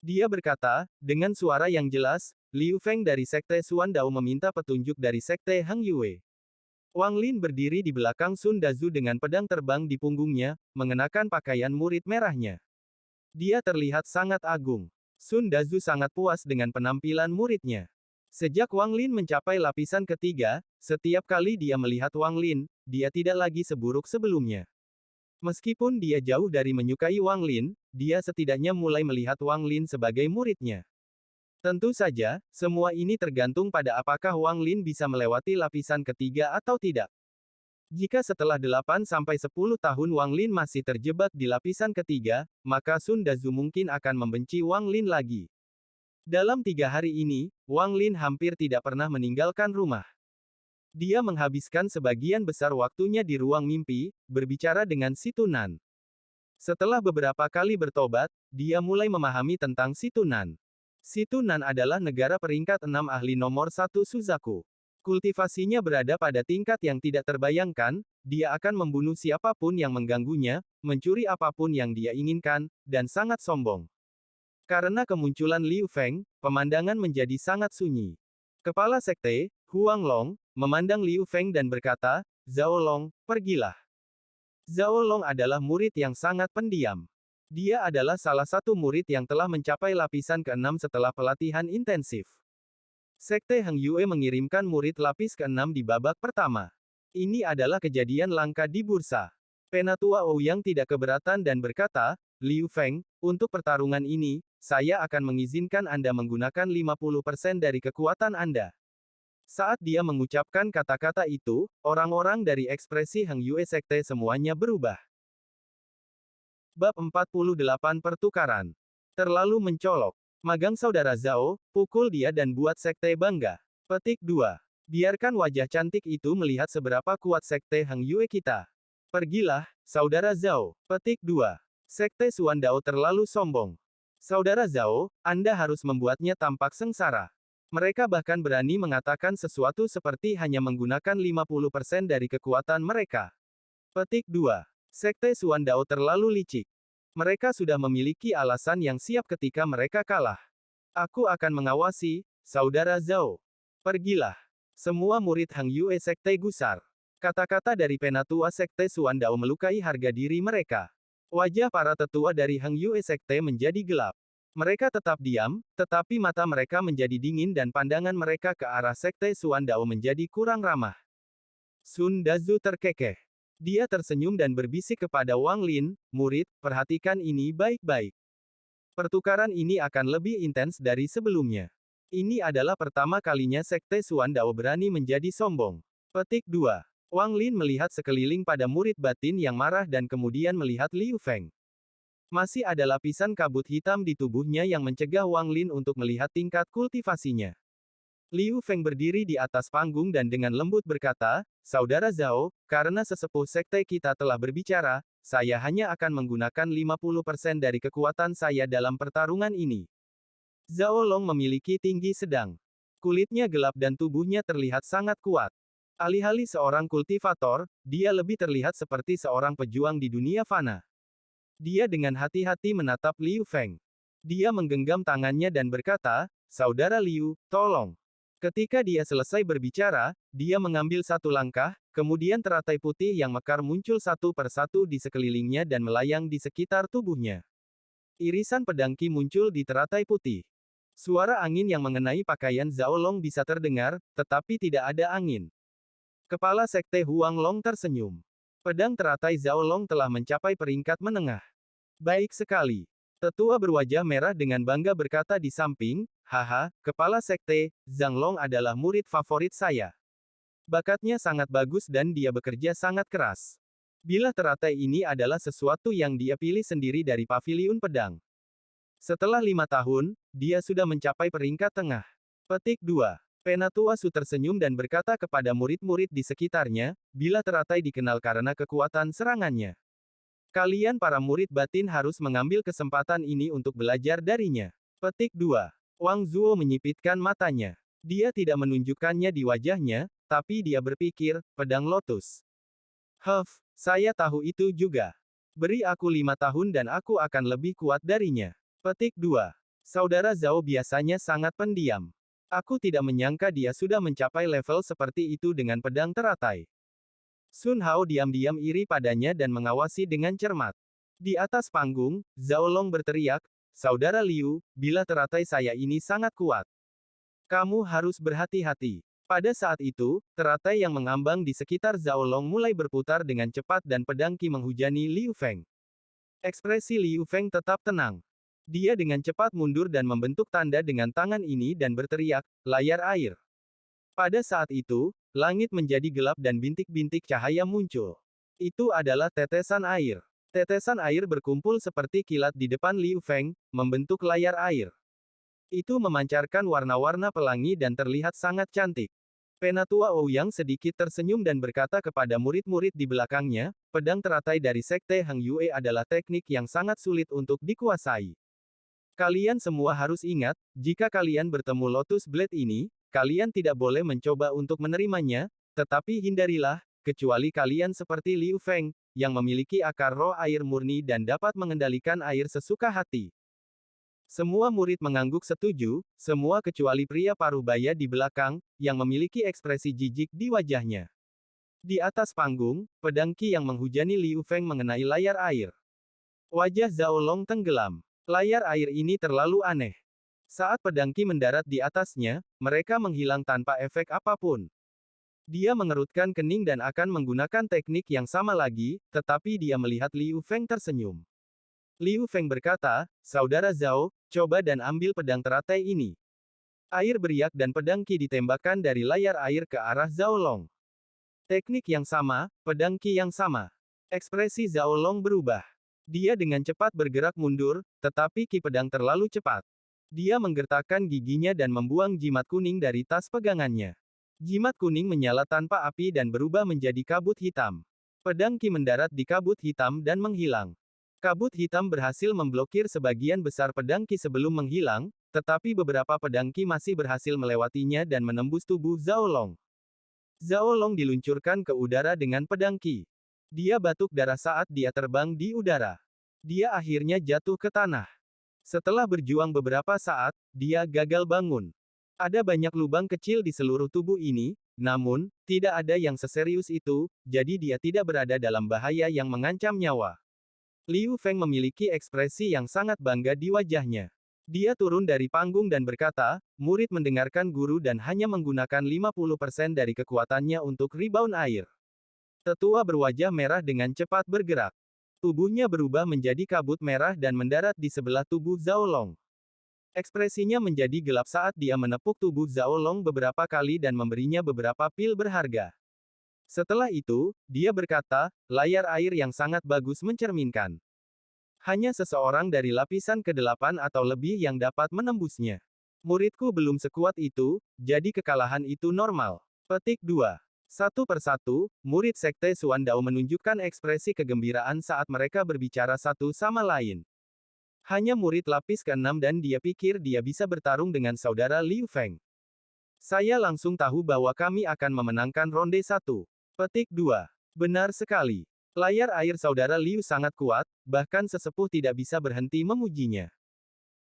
Dia berkata, dengan suara yang jelas, Liu Feng dari Sekte Suan Dao meminta petunjuk dari Sekte Heng Yue. Wang Lin berdiri di belakang Sun Dazu dengan pedang terbang di punggungnya, mengenakan pakaian murid merahnya. Dia terlihat sangat agung. Sun Dazu sangat puas dengan penampilan muridnya. Sejak Wang Lin mencapai lapisan ketiga, setiap kali dia melihat Wang Lin, dia tidak lagi seburuk sebelumnya. Meskipun dia jauh dari menyukai Wang Lin, dia setidaknya mulai melihat Wang Lin sebagai muridnya. Tentu saja, semua ini tergantung pada apakah Wang Lin bisa melewati lapisan ketiga atau tidak. Jika setelah 8-10 tahun Wang Lin masih terjebak di lapisan ketiga, maka Sun Dazu mungkin akan membenci Wang Lin lagi. Dalam 3 hari ini, Wang Lin hampir tidak pernah meninggalkan rumah. Dia menghabiskan sebagian besar waktunya di ruang mimpi, berbicara dengan si Tunan. Setelah beberapa kali bertobat, dia mulai memahami tentang si Tunan. Si Tunan adalah negara peringkat 6 ahli nomor 1 Suzaku. Kultivasinya berada pada tingkat yang tidak terbayangkan, dia akan membunuh siapapun yang mengganggunya, mencuri apapun yang dia inginkan, dan sangat sombong. Karena kemunculan Liu Feng, pemandangan menjadi sangat sunyi. Kepala Sekte, Huang Long, memandang Liu Feng dan berkata, "Zhao Long, pergilah." Zhao Long adalah murid yang sangat pendiam. Dia adalah salah satu murid yang telah mencapai lapisan ke-6 setelah pelatihan intensif. Sekte Heng Yue mengirimkan murid lapis ke-6 di babak pertama. Ini adalah kejadian langka di bursa. Penatua Ouyang tidak keberatan dan berkata, Liu Feng, untuk pertarungan ini, saya akan mengizinkan Anda menggunakan 50% dari kekuatan Anda. Saat dia mengucapkan kata-kata itu, orang-orang dari ekspresi Heng Yue Sekte semuanya berubah. Bab 48 Pertukaran. Terlalu mencolok. Magang saudara Zhao, pukul dia dan buat sekte bangga. Petik 2. Biarkan wajah cantik itu melihat seberapa kuat sekte Heng Yue kita. Pergilah, saudara Zhao. Petik 2. Sekte Suan Dao terlalu sombong. Saudara Zhao, Anda harus membuatnya tampak sengsara. Mereka bahkan berani mengatakan sesuatu seperti hanya menggunakan 50% dari kekuatan mereka. Petik 2. Sekte Suan Dao terlalu licik. Mereka sudah memiliki alasan yang siap ketika mereka kalah. Aku akan mengawasi, saudara Zhao. Pergilah. Semua murid Heng Yue Sekte gusar. Kata-kata dari penatua Sekte Suan Dao melukai harga diri mereka. Wajah para tetua dari Heng Yue Sekte menjadi gelap. Mereka tetap diam, tetapi mata mereka menjadi dingin dan pandangan mereka ke arah Sekte Suan Dao menjadi kurang ramah. Sun Dazu terkekeh. Dia tersenyum dan berbisik kepada Wang Lin, murid, perhatikan ini baik-baik. Pertukaran ini akan lebih intens dari sebelumnya. Ini adalah pertama kalinya Sekte Suan Dao berani menjadi sombong. Petik 2. Wang Lin melihat sekeliling pada murid batin yang marah dan kemudian melihat Liu Feng. Masih ada lapisan kabut hitam di tubuhnya yang mencegah Wang Lin untuk melihat tingkat kultivasinya. Liu Feng berdiri di atas panggung dan dengan lembut berkata, Saudara Zhao, karena sesepuh sekte kita telah berbicara, saya hanya akan menggunakan 50% dari kekuatan saya dalam pertarungan ini. Zhao Long memiliki tinggi sedang. Kulitnya gelap dan tubuhnya terlihat sangat kuat. Alih-alih seorang kultivator, dia lebih terlihat seperti seorang pejuang di dunia fana. Dia dengan hati-hati menatap Liu Feng. Dia menggenggam tangannya dan berkata, Saudara Liu, tolong. Ketika dia selesai berbicara, dia mengambil satu langkah, kemudian teratai putih yang mekar muncul satu persatu di sekelilingnya dan melayang di sekitar tubuhnya. Irisan pedang Qi muncul di teratai putih. Suara angin yang mengenai pakaian Zhao Long bisa terdengar, tetapi tidak ada angin. Kepala Sekte Huang Long tersenyum. Pedang teratai Zhao Long telah mencapai peringkat menengah. Baik sekali. Tetua berwajah merah dengan bangga berkata di samping, haha, kepala sekte, Zhang Long adalah murid favorit saya. Bakatnya sangat bagus dan dia bekerja sangat keras. Bila teratai ini adalah sesuatu yang dia pilih sendiri dari paviliun pedang. Setelah 5 tahun, dia sudah mencapai peringkat tengah. Petik 2. Penatua Su tersenyum dan berkata kepada murid-murid di sekitarnya, bila teratai dikenal karena kekuatan serangannya. Kalian para murid batin harus mengambil kesempatan ini untuk belajar darinya. Petik 2. Wang Zuo menyipitkan matanya. Dia tidak menunjukkannya di wajahnya, tapi dia berpikir, pedang lotus. Saya tahu itu juga. Beri aku 5 tahun dan aku akan lebih kuat darinya. Petik 2. Saudara Zhao biasanya sangat pendiam. Aku tidak menyangka dia sudah mencapai level seperti itu dengan pedang teratai. Sun Hao diam-diam iri padanya dan mengawasi dengan cermat. Di atas panggung, Zhao Long berteriak, Saudara Liu, bila teratai saya ini sangat kuat. Kamu harus berhati-hati. Pada saat itu, teratai yang mengambang di sekitar Zhao Long mulai berputar dengan cepat dan pedang Qi menghujani Liu Feng. Ekspresi Liu Feng tetap tenang. Dia dengan cepat mundur dan membentuk tanda dengan tangan ini dan berteriak, layar air. Pada saat itu, langit menjadi gelap dan bintik-bintik cahaya muncul. Itu adalah tetesan air. Tetesan air berkumpul seperti kilat di depan Liu Feng, membentuk layar air. Itu memancarkan warna-warna pelangi dan terlihat sangat cantik. Penatua Ouyang sedikit tersenyum dan berkata kepada murid-murid di belakangnya, pedang teratai dari Sekte Heng Yue adalah teknik yang sangat sulit untuk dikuasai. Kalian semua harus ingat, jika kalian bertemu Lotus Blade ini, kalian tidak boleh mencoba untuk menerimanya, tetapi hindarilah, kecuali kalian seperti Liu Feng, yang memiliki akar roh air murni dan dapat mengendalikan air sesuka hati. Semua murid mengangguk setuju, semua kecuali pria paruh baya di belakang, yang memiliki ekspresi jijik di wajahnya. Di atas panggung, pedang Qi yang menghujani Liu Feng mengenai layar air. Wajah Zhao Long tenggelam. Layar air ini terlalu aneh. Saat pedang Qi mendarat di atasnya, mereka menghilang tanpa efek apapun. Dia mengerutkan kening dan akan menggunakan teknik yang sama lagi, tetapi dia melihat Liu Feng tersenyum. Liu Feng berkata, "Saudara Zhao, coba dan ambil pedang teratai ini." Air beriak dan pedang Qi ditembakkan dari layar air ke arah Zhao Long. Teknik yang sama, pedang Qi yang sama. Ekspresi Zhao Long berubah. Dia dengan cepat bergerak mundur, tetapi Qi pedang terlalu cepat. Dia menggertakkan giginya dan membuang jimat kuning dari tas pegangannya. Jimat kuning menyala tanpa api dan berubah menjadi kabut hitam. Pedang Qi mendarat di kabut hitam dan menghilang. Kabut hitam berhasil memblokir sebagian besar pedang Qi sebelum menghilang, tetapi beberapa pedang Qi masih berhasil melewatinya dan menembus tubuh Zhao Long. Zhao Long diluncurkan ke udara dengan pedang Qi. Dia batuk darah saat dia terbang di udara. Dia akhirnya jatuh ke tanah. Setelah berjuang beberapa saat, dia gagal bangun. Ada banyak lubang kecil di seluruh tubuh ini, namun, tidak ada yang seserius itu, jadi dia tidak berada dalam bahaya yang mengancam nyawa. Liu Feng memiliki ekspresi yang sangat bangga di wajahnya. Dia turun dari panggung dan berkata, murid mendengarkan guru dan hanya menggunakan 50% dari kekuatannya untuk rebound air. Tetua berwajah merah dengan cepat bergerak. Tubuhnya berubah menjadi kabut merah dan mendarat di sebelah tubuh Zhao Long. Ekspresinya menjadi gelap saat dia menepuk tubuh Zhao Long beberapa kali dan memberinya beberapa pil berharga. Setelah itu, dia berkata, layar air yang sangat bagus mencerminkan. Hanya seseorang dari lapisan ke-8 atau lebih yang dapat menembusnya. Muridku belum sekuat itu, jadi kekalahan itu normal. Petik 2. Satu persatu, murid Sekte Suandao menunjukkan ekspresi kegembiraan saat mereka berbicara satu sama lain. Hanya murid lapis ke-6 dan dia pikir dia bisa bertarung dengan saudara Liu Feng. Saya langsung tahu bahwa kami akan memenangkan ronde 1. Petik 2. Benar sekali. Layar air saudara Liu sangat kuat, bahkan sesepuh tidak bisa berhenti memujinya.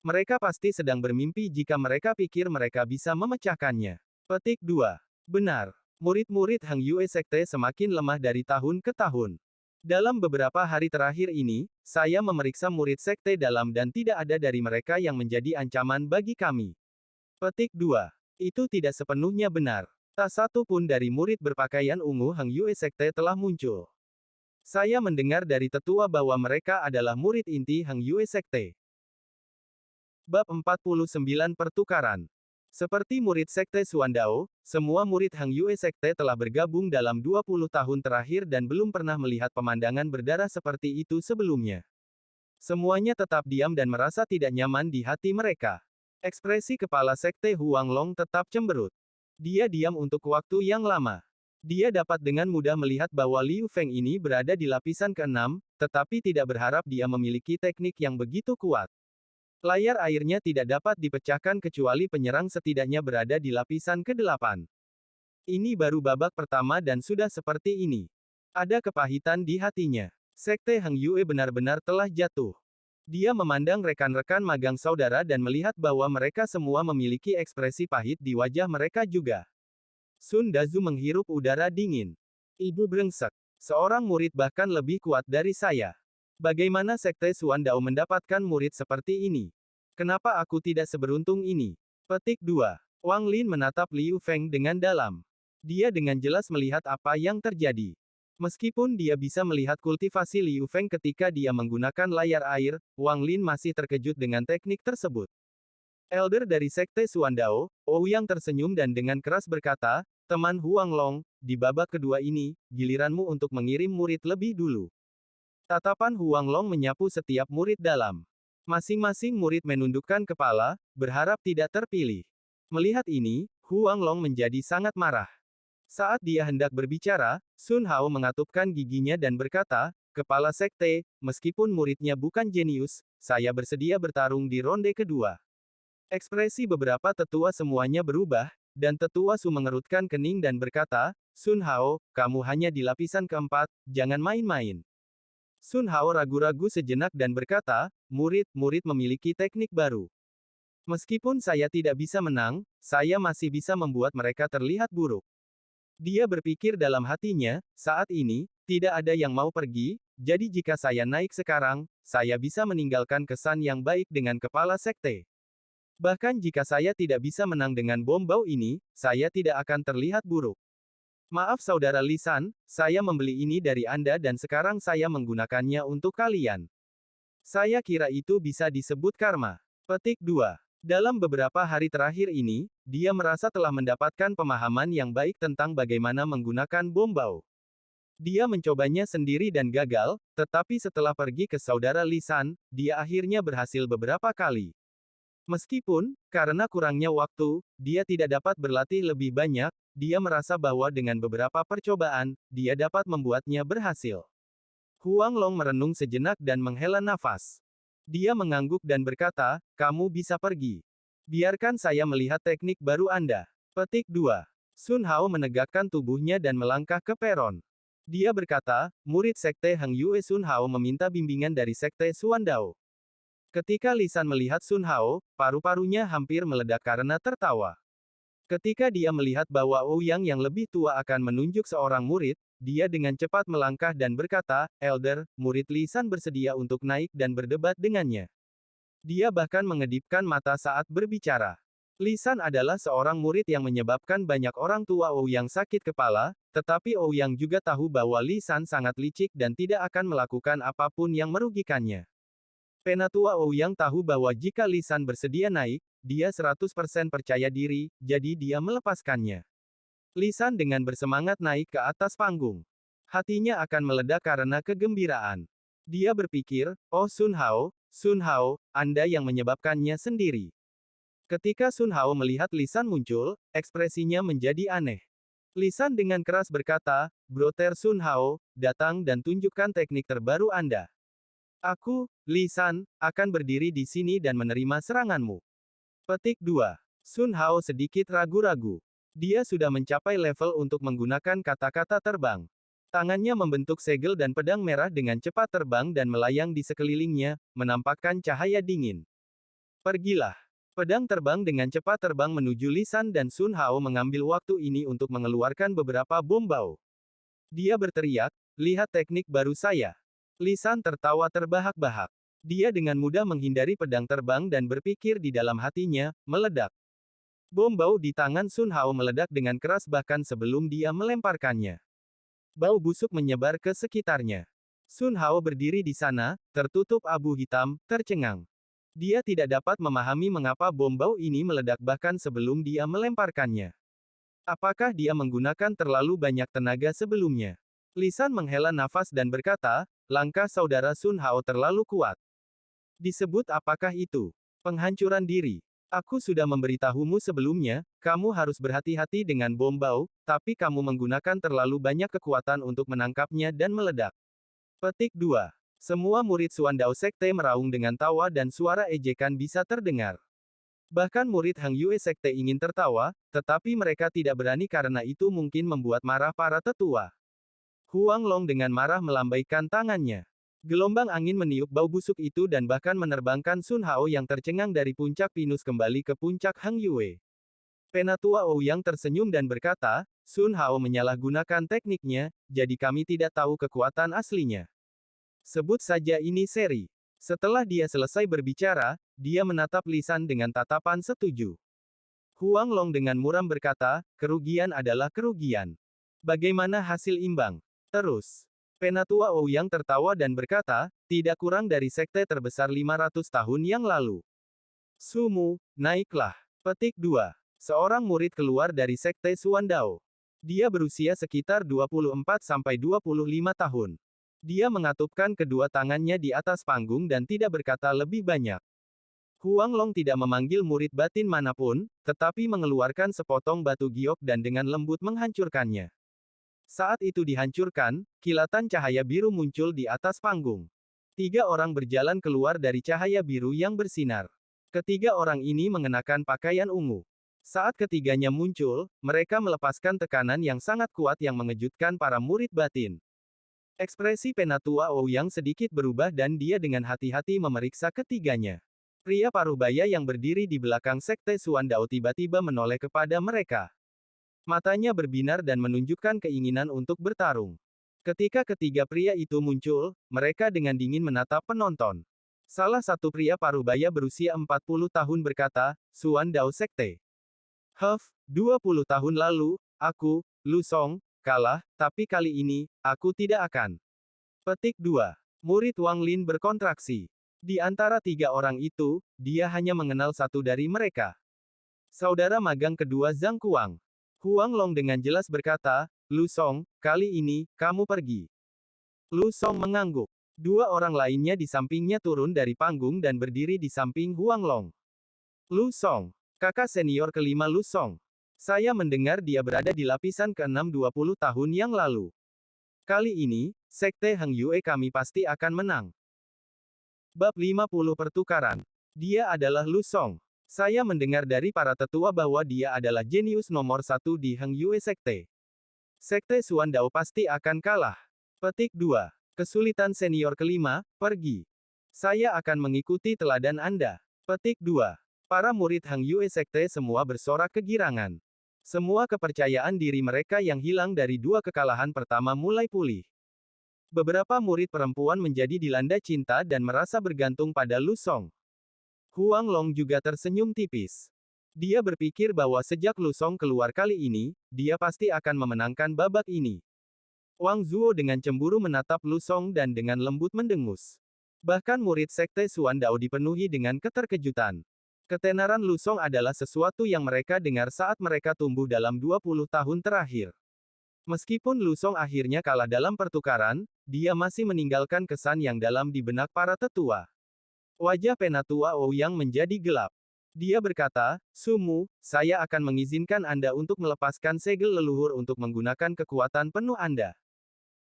Mereka pasti sedang bermimpi jika mereka pikir mereka bisa memecahkannya. Petik 2. Benar. Murid-murid Hang Yue Sekte semakin lemah dari tahun ke tahun. Dalam beberapa hari terakhir ini, saya memeriksa murid Sekte dalam dan tidak ada dari mereka yang menjadi ancaman bagi kami. Petik 2. Itu tidak sepenuhnya benar. Tak satu pun dari murid berpakaian ungu Hang Yue Sekte telah muncul. Saya mendengar dari tetua bahwa mereka adalah murid inti Hang Yue Sekte. Bab 49 Pertukaran. Seperti murid Sekte Suandao, semua murid Hang Yue Sekte telah bergabung dalam 20 tahun terakhir dan belum pernah melihat pemandangan berdarah seperti itu sebelumnya. Semuanya tetap diam dan merasa tidak nyaman di hati mereka. Ekspresi kepala Sekte Huang Long tetap cemberut. Dia diam untuk waktu yang lama. Dia dapat dengan mudah melihat bahwa Liu Feng ini berada di lapisan ke-6, tetapi tidak berharap dia memiliki teknik yang begitu kuat. Layar airnya tidak dapat dipecahkan kecuali penyerang setidaknya berada di lapisan ke-8. Ini baru babak pertama dan sudah seperti ini. Ada kepahitan di hatinya. Sekte Hang Yue benar-benar telah jatuh. Dia memandang rekan-rekan magang saudara dan melihat bahwa mereka semua memiliki ekspresi pahit di wajah mereka juga. Sun Dazu menghirup udara dingin. Ibu brengsek. Seorang murid bahkan lebih kuat dari saya. Bagaimana Sekte Suandao mendapatkan murid seperti ini? Kenapa aku tidak seberuntung ini? Petik 2. Wang Lin menatap Liu Feng dengan dalam. Dia dengan jelas melihat apa yang terjadi. Meskipun dia bisa melihat kultivasi Liu Feng ketika dia menggunakan layar air, Wang Lin masih terkejut dengan teknik tersebut. Elder dari Sekte Suandao, Ouyang tersenyum dan dengan keras berkata, teman Huang Long, di babak kedua ini, giliranmu untuk mengirim murid lebih dulu. Tatapan Huang Long menyapu setiap murid dalam. Masing-masing murid menundukkan kepala, berharap tidak terpilih. Melihat ini, Huang Long menjadi sangat marah. Saat dia hendak berbicara, Sun Hao mengatupkan giginya dan berkata, Kepala Sekte, meskipun muridnya bukan jenius, saya bersedia bertarung di ronde kedua. Ekspresi beberapa tetua semuanya berubah, dan tetua Su mengerutkan kening dan berkata, Sun Hao, kamu hanya di lapisan keempat, jangan main-main. Sun Hao ragu-ragu sejenak dan berkata, murid-murid memiliki teknik baru. Meskipun saya tidak bisa menang, saya masih bisa membuat mereka terlihat buruk. Dia berpikir dalam hatinya, saat ini, tidak ada yang mau pergi, jadi jika saya naik sekarang, saya bisa meninggalkan kesan yang baik dengan kepala sekte. Bahkan jika saya tidak bisa menang dengan bom bau ini, saya tidak akan terlihat buruk. Maaf Saudara Lisan, saya membeli ini dari Anda dan sekarang saya menggunakannya untuk kalian. Saya kira itu bisa disebut karma. Petik 2. Dalam beberapa hari terakhir ini, dia merasa telah mendapatkan pemahaman yang baik tentang bagaimana menggunakan bom bau. Dia mencobanya sendiri dan gagal, tetapi setelah pergi ke Saudara Lisan, dia akhirnya berhasil beberapa kali. Meskipun, karena kurangnya waktu, dia tidak dapat berlatih lebih banyak, dia merasa bahwa dengan beberapa percobaan, dia dapat membuatnya berhasil. Huang Long merenung sejenak dan menghela nafas. Dia mengangguk dan berkata, kamu bisa pergi. Biarkan saya melihat teknik baru Anda. Petik 2. Sun Hao menegakkan tubuhnya dan melangkah ke peron. Dia berkata, murid Sekte Heng Yue Sun Hao meminta bimbingan dari Sekte Suandao. Ketika Lisan melihat Sun Hao, paru-parunya hampir meledak karena tertawa. Ketika dia melihat bahwa Ouyang yang lebih tua akan menunjuk seorang murid, dia dengan cepat melangkah dan berkata, Elder, murid Lisan bersedia untuk naik dan berdebat dengannya. Dia bahkan mengedipkan mata saat berbicara. Lisan adalah seorang murid yang menyebabkan banyak orang tua Ouyang sakit kepala, tetapi Ouyang juga tahu bahwa Lisan sangat licik dan tidak akan melakukan apapun yang merugikannya. Penatua Ouyang tahu bahwa jika Lisan bersedia naik, dia 100% percaya diri, jadi dia melepaskannya. Lisan dengan bersemangat naik ke atas panggung. Hatinya akan meledak karena kegembiraan. Dia berpikir, oh Sun Hao, Anda yang menyebabkannya sendiri. Ketika Sun Hao melihat Lisan muncul, ekspresinya menjadi aneh. Lisan dengan keras berkata, Brother Sun Hao, datang dan tunjukkan teknik terbaru Anda. Aku, Lisan, akan berdiri di sini dan menerima seranganmu. Petik 2. Sun Hao sedikit ragu-ragu. Dia sudah mencapai level untuk menggunakan kata-kata terbang. Tangannya membentuk segel dan pedang merah dengan cepat terbang dan melayang di sekelilingnya, menampakkan cahaya dingin. Pergilah. Pedang terbang dengan cepat terbang menuju Lisan dan Sun Hao mengambil waktu ini untuk mengeluarkan beberapa bom bau. Dia berteriak, lihat teknik baru saya. Lisan tertawa terbahak-bahak. Dia dengan mudah menghindari pedang terbang dan berpikir di dalam hatinya, meledak. Bom bau di tangan Sun Hao meledak dengan keras bahkan sebelum dia melemparkannya. Bau busuk menyebar ke sekitarnya. Sun Hao berdiri di sana, tertutup abu hitam, tercengang. Dia tidak dapat memahami mengapa bom bau ini meledak bahkan sebelum dia melemparkannya. Apakah dia menggunakan terlalu banyak tenaga sebelumnya? Lisan menghela nafas dan berkata, langkah saudara Sun Hao terlalu kuat. Disebut apakah itu? Penghancuran diri. Aku sudah memberitahumu sebelumnya, kamu harus berhati-hati dengan bom bau, tapi kamu menggunakan terlalu banyak kekuatan untuk menangkapnya dan meledak. Petik 2. Semua murid Suandao Sekte meraung dengan tawa dan suara ejekan bisa terdengar. Bahkan murid Hang Yue Sekte ingin tertawa, tetapi mereka tidak berani karena itu mungkin membuat marah para tetua. Huang Long dengan marah melambaikan tangannya. Gelombang angin meniup bau busuk itu dan bahkan menerbangkan Sun Hao yang tercengang dari puncak pinus kembali ke puncak Hang Yue. Penatua Ouyang tersenyum dan berkata, Sun Hao menyalahgunakan tekniknya, jadi kami tidak tahu kekuatan aslinya. Sebut saja ini seri. Setelah dia selesai berbicara, dia menatap Lisan dengan tatapan setuju. Huang Long dengan muram berkata, kerugian adalah kerugian. Bagaimana hasil imbang? Terus. Penatua Ouyang tertawa dan berkata, tidak kurang dari sekte terbesar 500 tahun yang lalu. Sumu, naiklah. Petik 2. Seorang murid keluar dari sekte Suandao. Dia berusia sekitar 24-25 tahun. Dia mengatupkan kedua tangannya di atas panggung dan tidak berkata lebih banyak. Huang Long tidak memanggil murid batin manapun, tetapi mengeluarkan sepotong batu giok dan dengan lembut menghancurkannya. Saat itu dihancurkan, kilatan cahaya biru muncul di atas panggung. 3 orang berjalan keluar dari cahaya biru yang bersinar. Ketiga orang ini mengenakan pakaian ungu. Saat ketiganya muncul, mereka melepaskan tekanan yang sangat kuat yang mengejutkan para murid batin. Ekspresi Penatua Ouyang sedikit berubah dan dia dengan hati-hati memeriksa ketiganya. Pria paruh baya yang berdiri di belakang sekte Suandao tiba-tiba menoleh kepada mereka. Matanya berbinar dan menunjukkan keinginan untuk bertarung. Ketika ketiga pria itu muncul, mereka dengan dingin menatap penonton. Salah satu pria parubaya berusia 40 tahun berkata, Suan Dao Sekte. 20 tahun lalu, aku, Lu Song, kalah, tapi kali ini, aku tidak akan. Petik 2. Murid Wang Lin berkontraksi. Di antara tiga orang itu, dia hanya mengenal satu dari mereka. Saudara magang kedua Zhang Kuang. Huang Long dengan jelas berkata, Lu Song, kali ini, kamu pergi. Lu Song mengangguk. Dua orang lainnya di sampingnya turun dari panggung dan berdiri di samping Huang Long. Lu Song, kakak senior kelima Lu Song. Saya mendengar dia berada di lapisan ke-6 20 tahun yang lalu. Kali ini, Sekte Heng Yue kami pasti akan menang. Bab 50 Pertukaran. Dia adalah Lu Song. Saya mendengar dari para tetua bahwa dia adalah jenius nomor satu di Heng Yue Sekte. Sekte Suan Dao pasti akan kalah. Petik 2. Kesulitan senior kelima, pergi. Saya akan mengikuti teladan Anda. Petik 2. Para murid Heng Yue Sekte semua bersorak kegirangan. Semua kepercayaan diri mereka yang hilang dari dua kekalahan pertama mulai pulih. Beberapa murid perempuan menjadi dilanda cinta dan merasa bergantung pada Lu Song. Huang Long juga tersenyum tipis. Dia berpikir bahwa sejak Lu Song keluar kali ini, dia pasti akan memenangkan babak ini. Wang Zuo dengan cemburu menatap Lu Song dan dengan lembut mendengus. Bahkan murid Sekte Suan Dao dipenuhi dengan keterkejutan. Ketenaran Lu Song adalah sesuatu yang mereka dengar saat mereka tumbuh dalam 20 tahun terakhir. Meskipun Lu Song akhirnya kalah dalam pertukaran, dia masih meninggalkan kesan yang dalam di benak para tetua. Wajah Penatua Ouyang menjadi gelap. Dia berkata, Sumu, saya akan mengizinkan Anda untuk melepaskan segel leluhur untuk menggunakan kekuatan penuh Anda.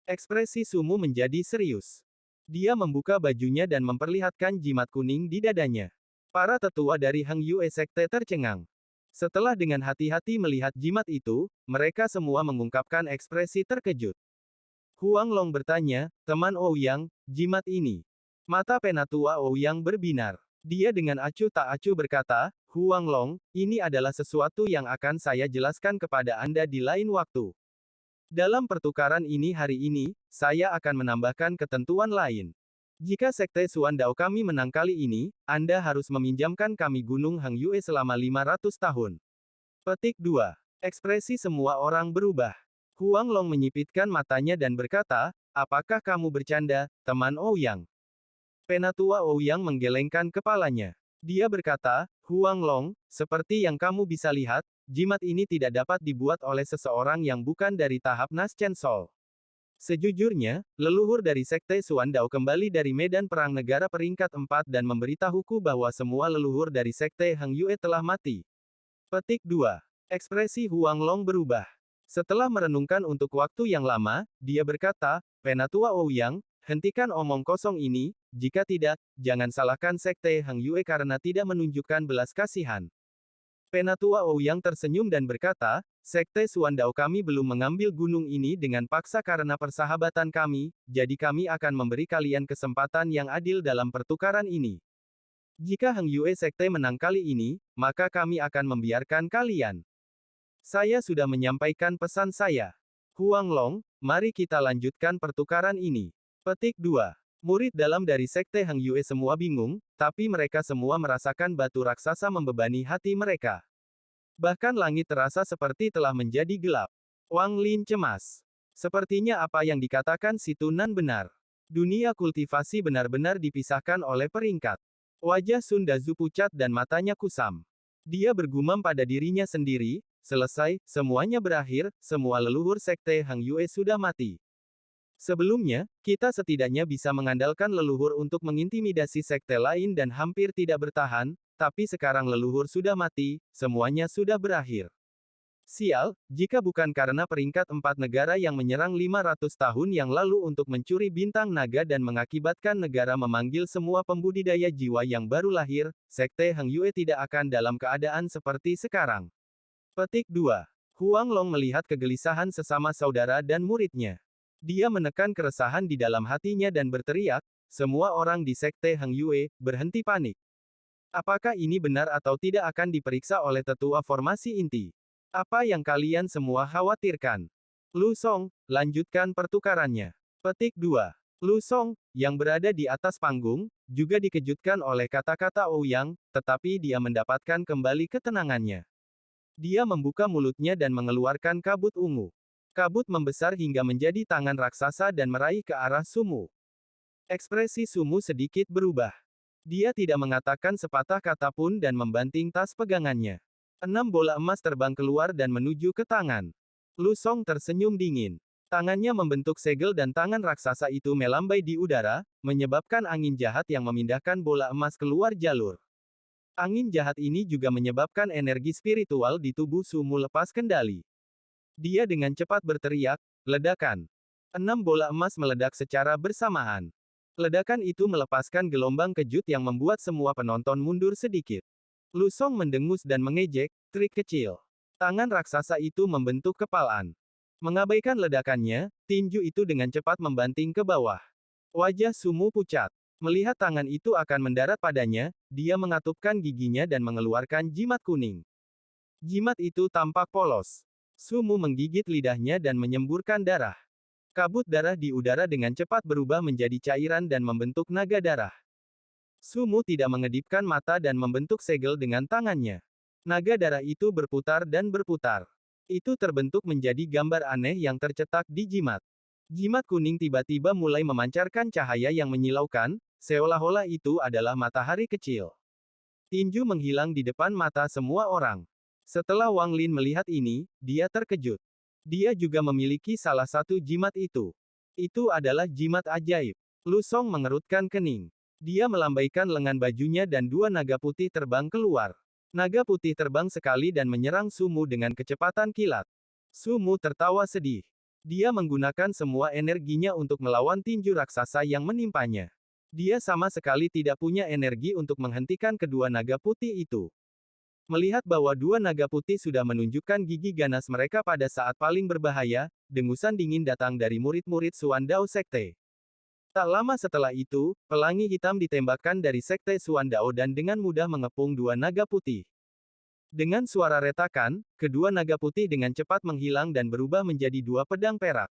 Ekspresi Sumu menjadi serius. Dia membuka bajunya dan memperlihatkan jimat kuning di dadanya. Para tetua dari Heng Yue Sekte tercengang. Setelah dengan hati-hati melihat jimat itu, mereka semua mengungkapkan ekspresi terkejut. Huang Long bertanya, teman Ouyang, jimat ini. Mata Penatua Ouyang berbinar. Dia dengan acuh tak acuh berkata, Huang Long, ini adalah sesuatu yang akan saya jelaskan kepada Anda di lain waktu. Dalam pertukaran ini hari ini, saya akan menambahkan ketentuan lain. Jika Sekte Suan Dao kami menang kali ini, Anda harus meminjamkan kami Gunung Heng Yue selama 500 tahun. Petik 2. Ekspresi semua orang berubah. Huang Long menyipitkan matanya dan berkata, apakah kamu bercanda, teman Ouyang? Penatua Ouyang menggelengkan kepalanya. Dia berkata, Huang Long, seperti yang kamu bisa lihat, jimat ini tidak dapat dibuat oleh seseorang yang bukan dari tahap Nas Chen Sol. Sejujurnya, leluhur dari Sekte Suan Dao kembali dari medan perang negara peringkat 4 dan memberitahuku bahwa semua leluhur dari Sekte Heng Yue telah mati. Petik 2. Ekspresi Huang Long berubah. Setelah merenungkan untuk waktu yang lama, dia berkata, Penatua Ouyang, hentikan omong kosong ini, jika tidak, jangan salahkan Sekte Heng Yue karena tidak menunjukkan belas kasihan. Penatua Ouyang tersenyum dan berkata, Sekte Suan Dao kami belum mengambil gunung ini dengan paksa karena persahabatan kami, jadi kami akan memberi kalian kesempatan yang adil dalam pertukaran ini. Jika Heng Yue Sekte menang kali ini, maka kami akan membiarkan kalian. Saya sudah menyampaikan pesan saya. Huang Long, mari kita lanjutkan pertukaran ini. Petik 2. Murid dalam dari Sekte Heng Yue semua bingung, tapi mereka semua merasakan batu raksasa membebani hati mereka. Bahkan langit terasa seperti telah menjadi gelap. Wang Lin cemas. Sepertinya apa yang dikatakan si Tunan benar. Dunia kultivasi benar-benar dipisahkan oleh peringkat. Wajah Sun Dazu pucat dan matanya kusam. Dia bergumam pada dirinya sendiri, selesai, semuanya berakhir, semua leluhur Sekte Heng Yue sudah mati. Sebelumnya, kita setidaknya bisa mengandalkan leluhur untuk mengintimidasi sekte lain dan hampir tidak bertahan, tapi sekarang leluhur sudah mati, semuanya sudah berakhir. Sial, jika bukan karena peringkat 4 negara yang menyerang 500 tahun yang lalu untuk mencuri bintang naga dan mengakibatkan negara memanggil semua pembudidaya jiwa yang baru lahir, Sekte Heng Yue tidak akan dalam keadaan seperti sekarang. Petik 2. Huang Long melihat kegelisahan sesama saudara dan muridnya. Dia menekan keresahan di dalam hatinya dan berteriak, semua orang di Sekte Heng Yue, berhenti panik. Apakah ini benar atau tidak akan diperiksa oleh tetua formasi inti? Apa yang kalian semua khawatirkan? Lu Song, lanjutkan pertukarannya. Petik 2. Lu Song, yang berada di atas panggung, juga dikejutkan oleh kata-kata Ouyang, tetapi dia mendapatkan kembali ketenangannya. Dia membuka mulutnya dan mengeluarkan kabut ungu. Kabut membesar hingga menjadi tangan raksasa dan meraih ke arah Sumu. Ekspresi Sumu sedikit berubah. Dia tidak mengatakan sepatah kata pun dan membanting tas pegangannya. 6 bola emas terbang keluar dan menuju ke tangan. Lu Song tersenyum dingin. Tangannya membentuk segel dan tangan raksasa itu melambai di udara, menyebabkan angin jahat yang memindahkan bola emas keluar jalur. Angin jahat ini juga menyebabkan energi spiritual di tubuh Sumu lepas kendali. Dia dengan cepat berteriak, "Ledakan!" 6 bola emas meledak secara bersamaan. Ledakan itu melepaskan gelombang kejut yang membuat semua penonton mundur sedikit. Lu Song mendengus dan mengejek, "Trik kecil." Tangan raksasa itu membentuk kepalan. Mengabaikan ledakannya, tinju itu dengan cepat membanting ke bawah. Wajah Sumu pucat. Melihat tangan itu akan mendarat padanya, dia mengatupkan giginya dan mengeluarkan jimat kuning. Jimat itu tampak polos. Sumu menggigit lidahnya dan menyemburkan darah. Kabut darah di udara dengan cepat berubah menjadi cairan dan membentuk naga darah. Sumu tidak mengedipkan mata dan membentuk segel dengan tangannya. Naga darah itu berputar dan berputar. Itu terbentuk menjadi gambar aneh yang tercetak di jimat. Jimat kuning tiba-tiba mulai memancarkan cahaya yang menyilaukan, seolah-olah itu adalah matahari kecil. Tinju menghilang di depan mata semua orang. Setelah Wang Lin melihat ini, dia terkejut. Dia juga memiliki salah satu jimat itu. Itu adalah jimat ajaib. Lu Song mengerutkan kening. Dia melambaikan lengan bajunya dan 2 naga putih terbang keluar. Naga putih terbang sekali dan menyerang Sumu dengan kecepatan kilat. Sumu tertawa sedih. Dia menggunakan semua energinya untuk melawan tinju raksasa yang menimpanya. Dia sama sekali tidak punya energi untuk menghentikan kedua naga putih itu. Melihat bahwa 2 naga putih sudah menunjukkan gigi ganas mereka pada saat paling berbahaya, dengusan dingin datang dari murid-murid Suan Dao Sekte. Tak lama setelah itu, pelangi hitam ditembakkan dari Sekte Suan Dao dan dengan mudah mengepung 2 naga putih. Dengan suara retakan, kedua naga putih dengan cepat menghilang dan berubah menjadi 2 pedang perak.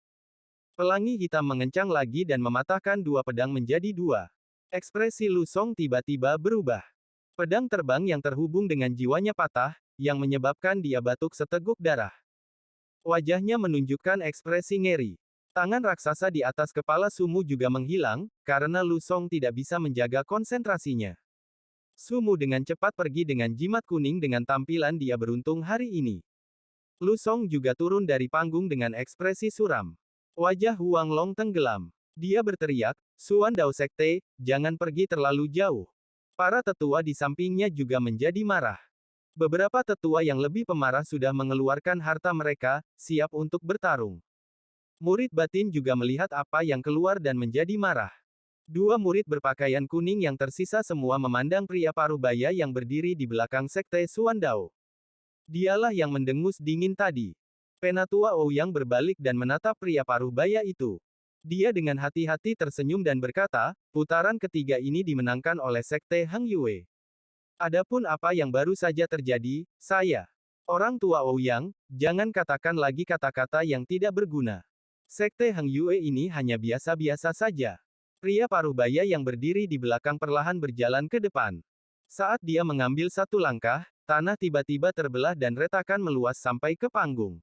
Pelangi hitam mengencang lagi dan mematahkan 2 pedang menjadi 2. Ekspresi Lu Song tiba-tiba berubah. Pedang terbang yang terhubung dengan jiwanya patah, yang menyebabkan dia batuk seteguk darah. Wajahnya menunjukkan ekspresi ngeri. Tangan raksasa di atas kepala Sumu juga menghilang, karena Lu Song tidak bisa menjaga konsentrasinya. Sumu dengan cepat pergi dengan jimat kuning dengan tampilan dia beruntung hari ini. Lu Song juga turun dari panggung dengan ekspresi suram. Wajah Huang Long tenggelam. Dia berteriak, "Suan Dao Sekte, jangan pergi terlalu jauh." Para tetua di sampingnya juga menjadi marah. Beberapa tetua yang lebih pemarah sudah mengeluarkan harta mereka, siap untuk bertarung. Murid batin juga melihat apa yang keluar dan menjadi marah. 2 murid berpakaian kuning yang tersisa semua memandang pria parubaya yang berdiri di belakang Sekte Suan Dao. Dialah yang mendengus dingin tadi. Penatua Ouyang berbalik dan menatap pria parubaya itu. Dia dengan hati-hati tersenyum dan berkata, "Putaran ketiga ini dimenangkan oleh Sekte Heng Yue. Adapun apa yang baru saja terjadi, saya, orang tua Ouyang, jangan katakan lagi kata-kata yang tidak berguna. Sekte Heng Yue ini hanya biasa-biasa saja." Pria parubaya yang berdiri di belakang perlahan berjalan ke depan. Saat dia mengambil satu langkah, tanah tiba-tiba terbelah dan retakan meluas sampai ke panggung.